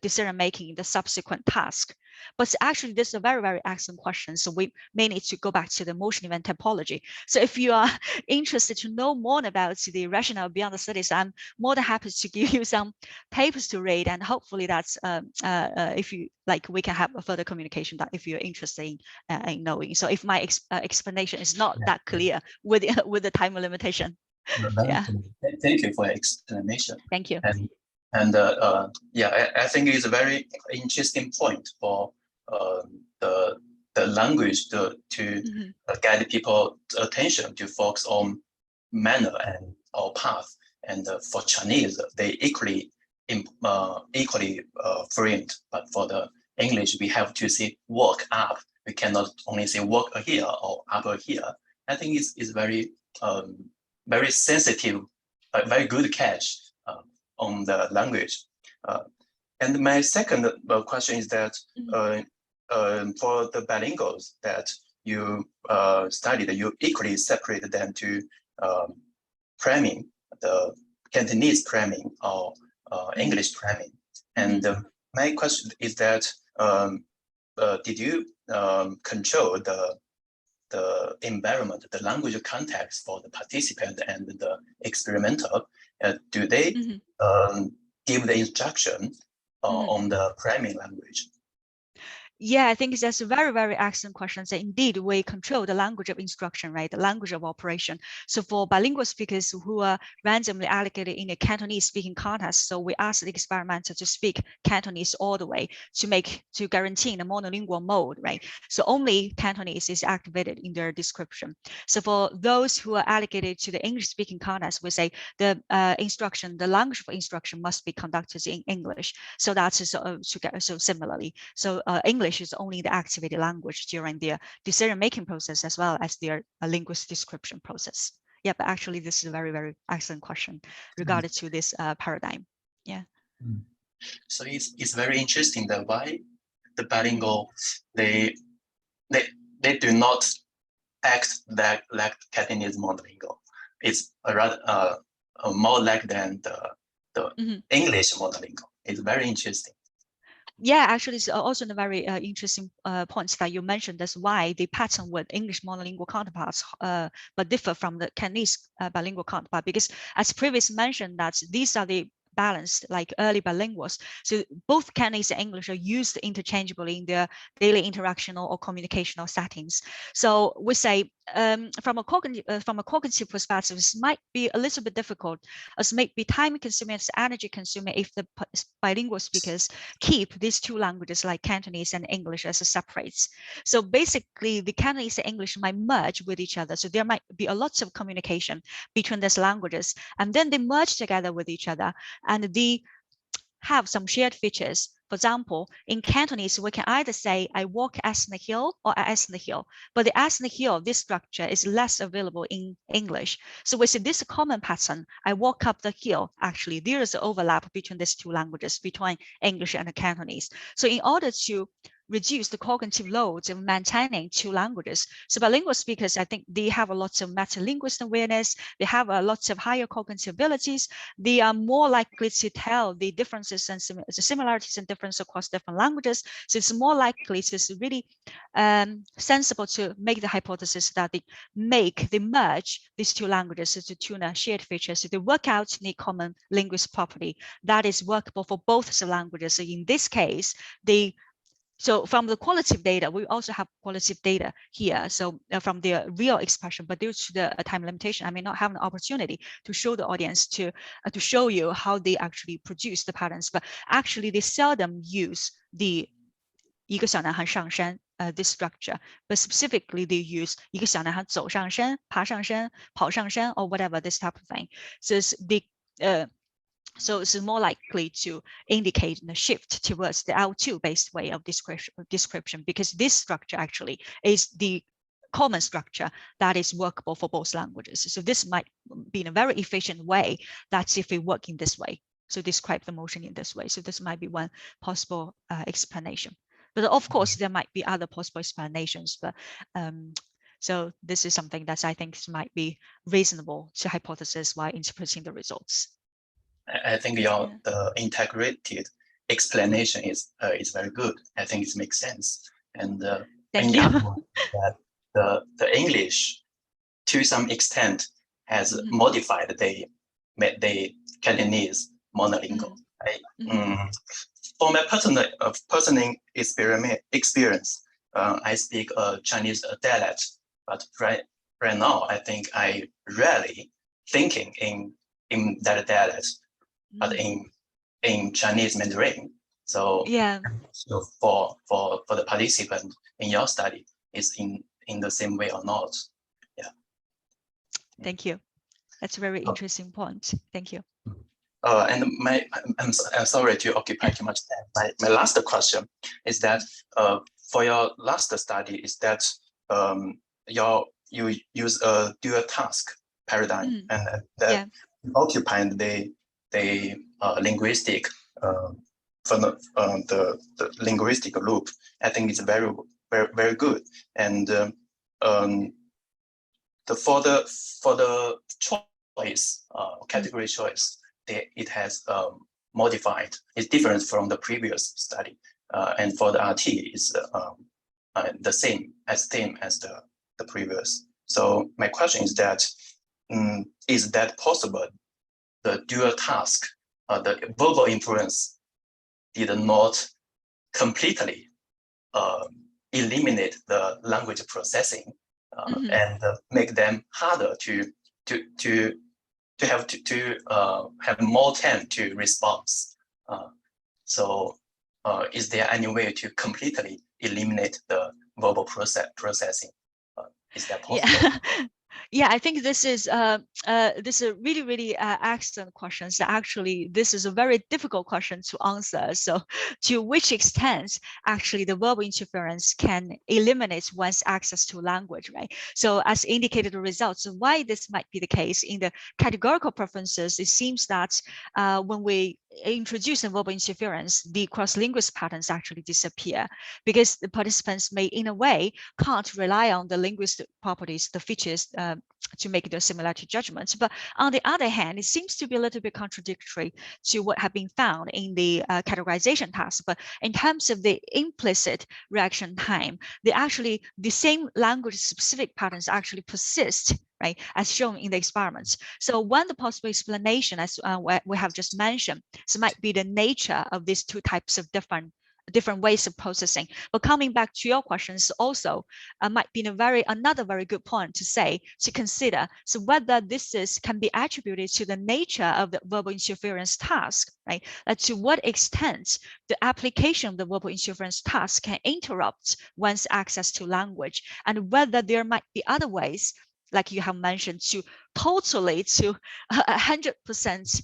decision making in the subsequent task. But actually, this is a very excellent question. So we may need to go back to the motion event topology. So if you are interested to know more about the rationale beyond the studies, I'm more than happy to give you some papers to read, and hopefully that's if you like, we can have a further communication that if you're interested in knowing. So if my explanation is not that clear with the time limitation. Yeah. Thank you for your explanation. Thank you. And yeah, I think it's a very interesting point for the language to guide people's attention to focus on manner and or path. And for Chinese, they equally framed. But for the English, we have to say walk up. We cannot only say walk here or up here. I think it's very very sensitive, very good catch on the language. And my second question is that for the bilinguals that you studied, you equally separated them to priming, the Cantonese priming or English priming. And my question is that did you control the environment, the language context for the participant and the experimenter? Do they give the instruction on the priming language? Yeah, I think that's a very, very excellent question. So indeed, we control the language of instruction, right? The language of operation. So for bilingual speakers who are randomly allocated in a Cantonese speaking context, so we ask the experimenter to speak Cantonese all the way to guarantee the monolingual mode, right? So only Cantonese is activated in their description. So for those who are allocated to the English speaking context, we say the the language for instruction must be conducted in English. So that's so similarly. So English is only the activated language during their decision-making process as well as their linguistic description process. Yeah, but actually this is a very, very excellent question regarding to this paradigm. Yeah. So it's very interesting that why the bilingual, they do not act like Cantonese monolingual. It's a rather more like than the English monolingual. It's very interesting. Yeah, actually, it's also a very interesting points that you mentioned. That's why the pattern with English monolingual counterparts but differ from the Cantonese bilingual counterpart, because as previously mentioned, that these are the balanced like early bilinguals. So both Cantonese and English are used interchangeably in their daily interactional or communicational settings. So we say from a cognitive perspective, this might be a little bit difficult, as may be time consuming, as energy consuming if the bilingual speakers keep these two languages like Cantonese and English as a separates. So basically, the Cantonese and English might merge with each other. So there might be a lot of communication between these languages, and then they merge together with each other, and they have some shared features. For example, in Cantonese, we can either say, I walk as the hill or as the hill, but the as the hill, this structure is less available in English. So we see this common pattern, I walk up the hill, actually, there is an overlap between these two languages, between English and Cantonese. So in order to reduce the cognitive loads of maintaining two languages. So bilingual speakers, I think they have a lot of metalinguist awareness, they have a lot of higher cognitive abilities, they are more likely to tell the differences and the similarities and differences across different languages. So it's more likely to really sensible to make the hypothesis that they merge these two languages to tune a shared feature. So they work out the common linguistic property that is workable for both the languages. So in this case, so from the qualitative data, we also have qualitative data here. So from the real expression, but due to the time limitation, I may not have an opportunity to show the audience to show you how they actually produce the patterns. But actually, they seldom use the 一个小男孩上山 this structure, but specifically they use 一个小男孩走上山、爬上山、跑上山 or whatever this type of thing. So it's more likely to indicate the shift towards the L2 based way of description, because this structure actually is the common structure that is workable for both languages. So this might be in a very efficient way. That's if we work in this way. So describe the motion in this way. So this might be one possible explanation. But of course, there might be other possible explanations. But so this is something that I think might be reasonable to hypothesis while interpreting the results. I think the integrated explanation is very good. I think it makes sense. And Thank you. That the English, to some extent, has modified the Cantonese monolingual. For my personal experience, I speak a Chinese dialect, but right now I think I rarely thinking in that dialect, but in Chinese Mandarin. So yeah. So for the participant in your study, is in the same way or not? Yeah. Thank you. That's a very interesting point. Thank you. And I'm sorry to occupy too much time. My last question is that for your last study is that you use a dual task paradigm and that occupied the linguistic from the linguistic loop. I think it's very good. And for the choice category choice, it has modified. It's different from the previous study, and for the RT is the same as the previous. So my question is that is that possible? The dual task, the verbal influence did not completely eliminate the language processing and make them harder to have more time to respond. So is there any way to completely eliminate the verbal processing? Is that possible? Yeah. Yeah, I think this is a really excellent question. So actually, this is a very difficult question to answer. So, to which extent actually the verbal interference can eliminate one's access to language, right? So, as indicated, the results of why this might be the case in the categorical preferences, it seems that when we introduce a verbal interference, the cross-linguist patterns actually disappear because the participants may, in a way, can't rely on the linguistic properties, the features, to make their similarity judgments. But on the other hand, it seems to be a little bit contradictory to what have been found in the categorization task. But in terms of the implicit reaction time, the same language-specific patterns actually persist, right, as shown in the experiments. So one the possible explanation, as we have just mentioned, so might be the nature of these two types of different ways of processing. But coming back to your questions, also might be another very good point to consider. So whether this can be attributed to the nature of the verbal interference task, right? To what extent the application of the verbal interference task can interrupt one's access to language, and whether there might be other ways, like you have mentioned, to 100%,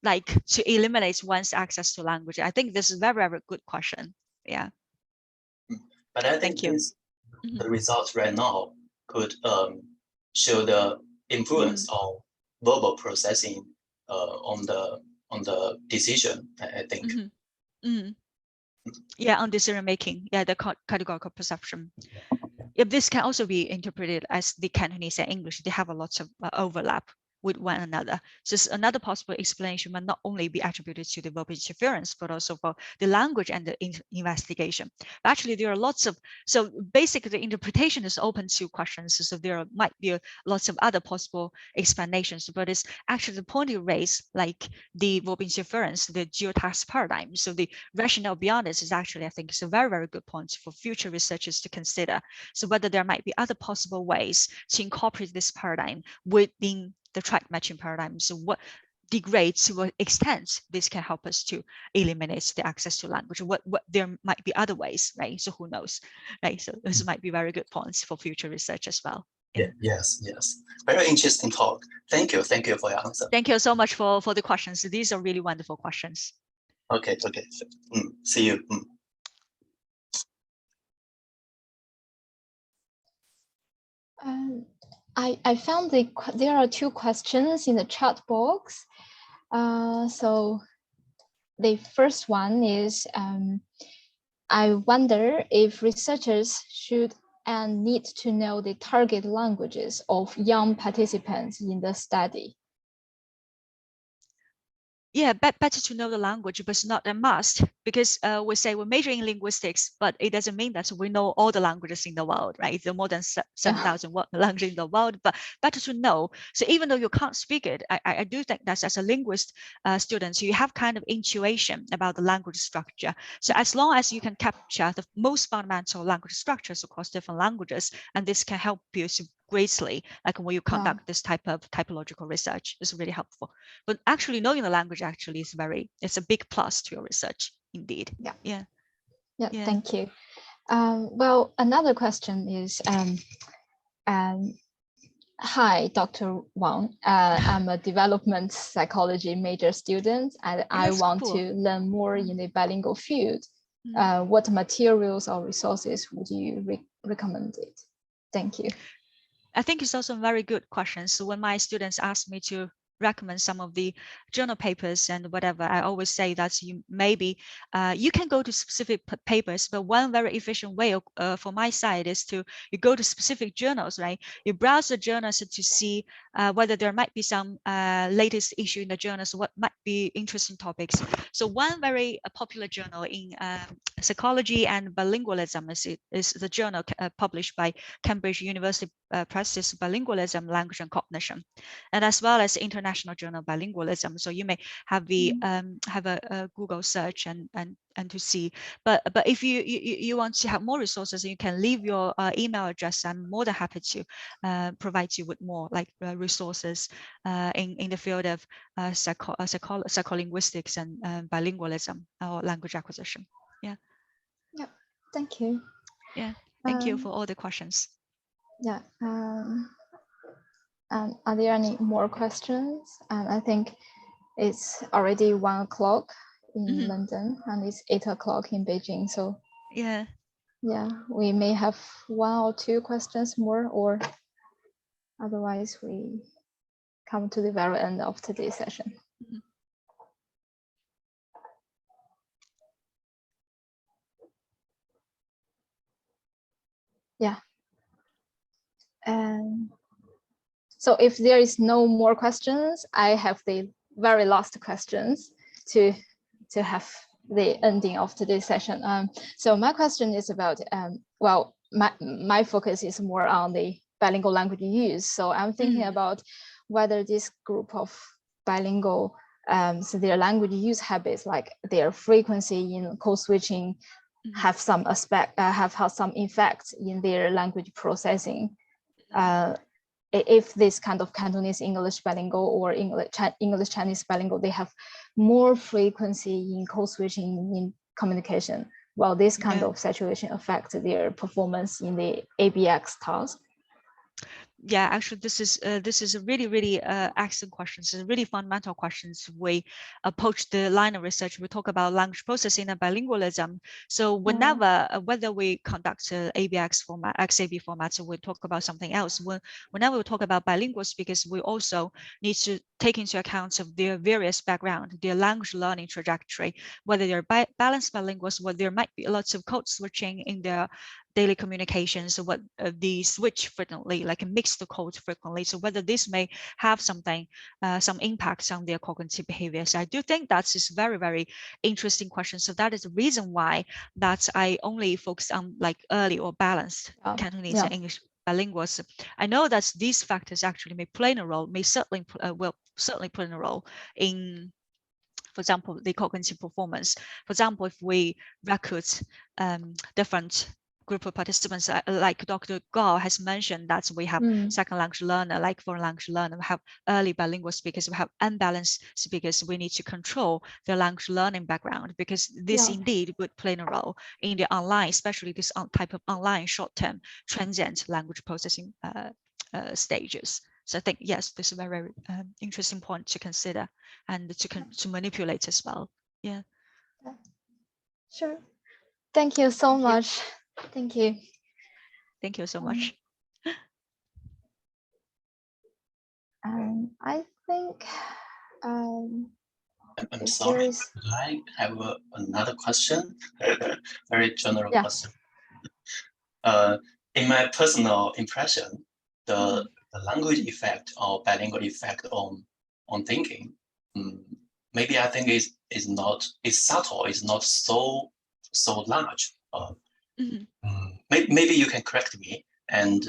like to eliminate one's access to language. I think this is a very good question. Yeah. But I think the results right now could show the influence of verbal processing on the decision, I think. Yeah, on decision making. Yeah, the categorical perception. If this can also be interpreted as the Cantonese and English, they have a lot of overlap with one another. So another possible explanation might not only be attributed to the verbal interference, but also for the language and the investigation. But actually, there are lots of, so basically the interpretation is open to questions. So there might be lots of other possible explanations, but it's actually the point you raise, like the verbal interference, the geotask paradigm. So the rationale beyond this is actually, I think, it's a very good point for future researchers to consider. So whether there might be other possible ways to incorporate this paradigm within the track matching paradigm. So what degrade, to what extent this can help us to eliminate the access to language? What there might be other ways, right? So who knows, right? So this might be very good points for future research as well. Yeah. Yes. Very interesting talk. Thank you for your answer. Thank you so much for the questions. These are really wonderful questions. Okay. See you. I found there are two questions in the chat box. So the first one is, I wonder if researchers should and need to know the target languages of young participants in the study. Yeah, better to know the language, but it's not a must, because we say we're majoring in linguistics, but it doesn't mean that we know all the languages in the world, right? There are more than 7,000 languages in the world, but better to know. So even though you can't speak it, I do think that as a linguist student, you have kind of intuition about the language structure. So as long as you can capture the most fundamental language structures across different languages, and this can help you greatly, like when you conduct this type of typological research, is really helpful. But actually knowing the language actually is it's a big plus to your research indeed. Yeah. Thank you. Well, another question is, hi, Dr. Wang. I'm a development psychology major student, and I want to learn more in the bilingual field. What materials or resources would you recommend it? Thank you. I think it's also a very good question. So when my students ask me to recommend some of the journal papers and whatever, I always say that you can go to specific papers, but one very efficient way for my side is you go to specific journals, right? You browse the journals to see whether there might be some latest issue in the journals, what might be interesting topics. So one very popular journal in psychology and bilingualism is the journal published by Cambridge University Press, Bilingualism, Language and Cognition, and as well as International International Journal of Bilingualism. So you may have the have a Google search and to see. But if you want to have more resources, you can leave your email address. I'm more than happy to provide you with more like resources in the field of psycholinguistics and bilingualism or language acquisition. Yeah. Yeah. Thank you. Yeah. Thank you for all the questions. Yeah. Are there any more questions? I think it's already 1 o'clock in London and it's 8 o'clock in Beijing. So yeah, we may have 1 or 2 questions more, or otherwise we come to the very end of today's session. Yeah. So if there is no more questions, I have the very last questions to have the ending of today's session. So my question is about, well, my focus is more on the bilingual language use. So I'm thinking about whether this group of bilingual, so their language use habits, like their frequency in code switching, have some aspect, have some effect in their language processing. If this kind of Cantonese English bilingual or English Chinese bilingual, they have more frequency in code switching in communication, while this kind of situation affects their performance in the ABX task. Yeah, actually, this is a really excellent question. It's a really fundamental questions. We approach the line of research. We talk about language processing and bilingualism. So whenever whether we conduct ABX format, XAB format, we talk about something else. Whenever we talk about bilingual speakers, we also need to take into account of their various background, their language learning trajectory, whether they're balanced bilinguals, whether there might be lots of code switching in their daily communications, so what the switch frequently, like a mixed code frequently. So whether this may have something, some impacts on their cognitive behavior. So I do think that is very interesting question. So that is the reason why that I only focus on like early or balanced Cantonese and English bilinguals. I know that these factors actually may play a role, may certainly will certainly play a role in, for example, the cognitive performance. For example, if we record different group of participants, like Dr. Gao has mentioned, that we have second language learner, like foreign language learner, we have early bilingual speakers, we have unbalanced speakers. We need to control their language learning background, because this indeed would play a role in the online, especially this type of online short-term transient language processing stages. So I think, yes, this is a very interesting point to consider and to manipulate as well. Yeah. Sure. Thank you so much. Thank you. Thank you so much. I think I'm sorry, could I have another question? Very general question. In my personal impression, the language effect or bilingual effect on thinking, maybe I think is subtle, is not so large. Maybe you can correct me. And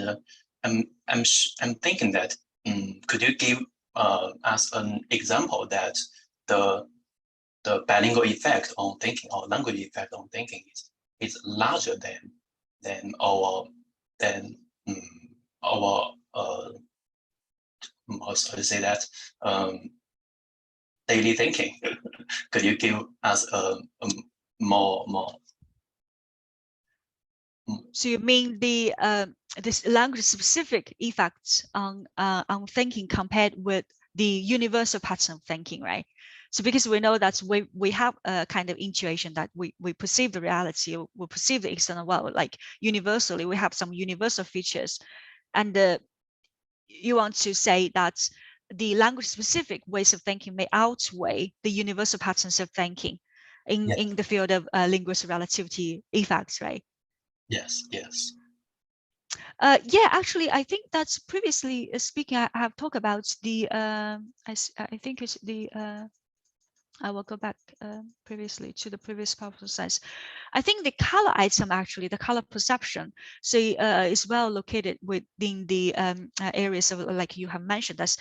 I'm thinking that could you give us an example that the bilingual effect on thinking or language effect on thinking is larger than our how to say that, daily thinking. Could you give us more? So you mean the this language specific effects on thinking compared with the universal pattern of thinking, right? So because we know that we have a kind of intuition that we perceive the reality, we perceive the external world, like universally, we have some universal features. And you want to say that the language specific ways of thinking may outweigh the universal patterns of thinking in the field of linguistic relativity effects, right? Yes. Yeah, actually, I think that's previously speaking. I have talked about the I think it's the I will go back previously to the previous PowerPoint slides. I think the color item, actually, the color perception, so is well located within the areas of, like you have mentioned, that's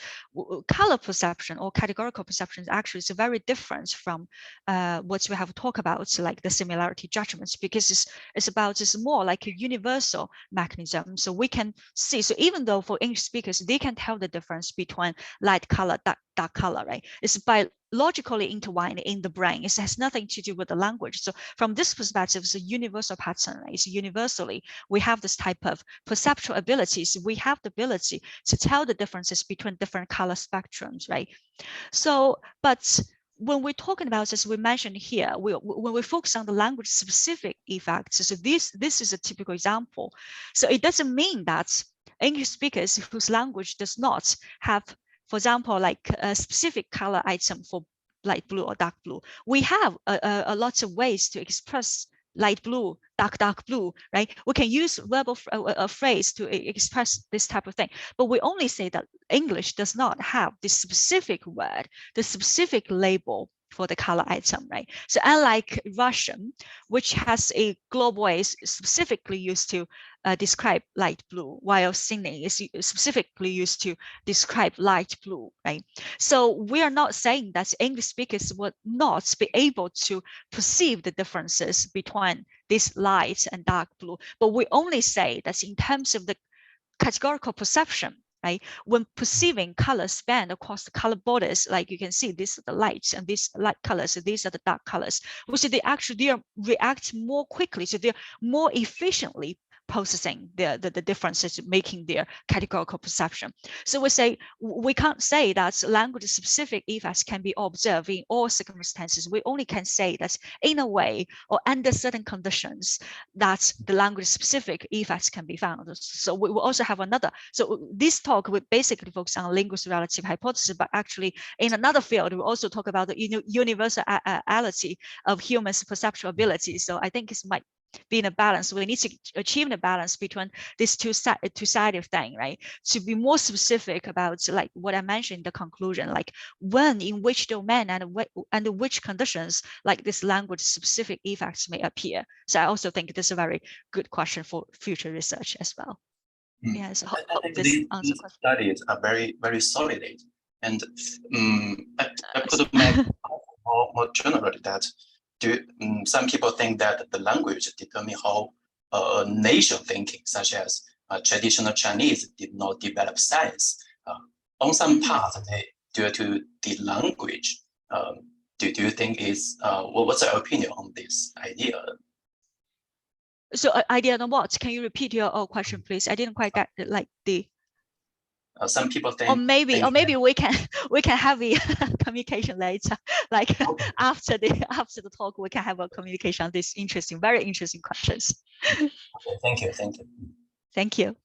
color perception or categorical perception actually is very different from what we have talked about, so like the similarity judgments, because it's more like a universal mechanism. So we can see, so even though for English speakers, they can tell the difference between light color, dark color, right? It's biologically intertwined in the brain. It has nothing to do with the language. So from this perspective, it's a universal pattern, right? It's universally, we have this type of perceptual abilities. We have the ability to tell the differences between different color spectrums, right? So, but when we're talking about, as we mentioned here, when we focus on the language specific effects, so this is a typical example. So it doesn't mean that English speakers whose language does not have, for example, like a specific color item for light blue or dark blue. We have a lot of ways to express light blue, dark blue, right? We can use verbal a phrase to express this type of thing, but we only say that English does not have this specific word, the specific label for the color item, right? So unlike Russian, which has a global way specifically used to describe light blue, while Singing is specifically used to describe light blue, right? So we are not saying that English speakers would not be able to perceive the differences between this light and dark blue, but we only say that in terms of the categorical perception, right? When perceiving color span across the color borders, like you can see, these are the lights and these light colors, so these are the dark colors. We see they react more quickly, so they're more efficiently processing the differences, making their categorical perception. So we say we can't say that language specific effects can be observed in all circumstances. We only can say that in a way or under certain conditions that the language specific effects can be found. So we will also have another. So this talk would basically focus on linguistic relative hypothesis, but actually in another field, we also talk about the universality of humans' perceptual abilities. So I think it might be in a balance. We need to achieve the balance between these two-sided thing, right? To be more specific about like what I mentioned in the conclusion, like when, in which domain, and under which conditions, like this language specific effects may appear. So I also think this is a very good question for future research as well. Yes, I think these studies are very solid, and I could make more generally that some people think that the language determine how a nation thinking, such as traditional Chinese did not develop science. On some part, due to the language. Do you think is what's your opinion on this idea? So idea on what? Can you repeat your question, please? I didn't quite get it, like the. Some people think, or maybe we can have a communication later, like after the talk, we can have a communication on these very interesting questions. Okay, thank you. Thank you.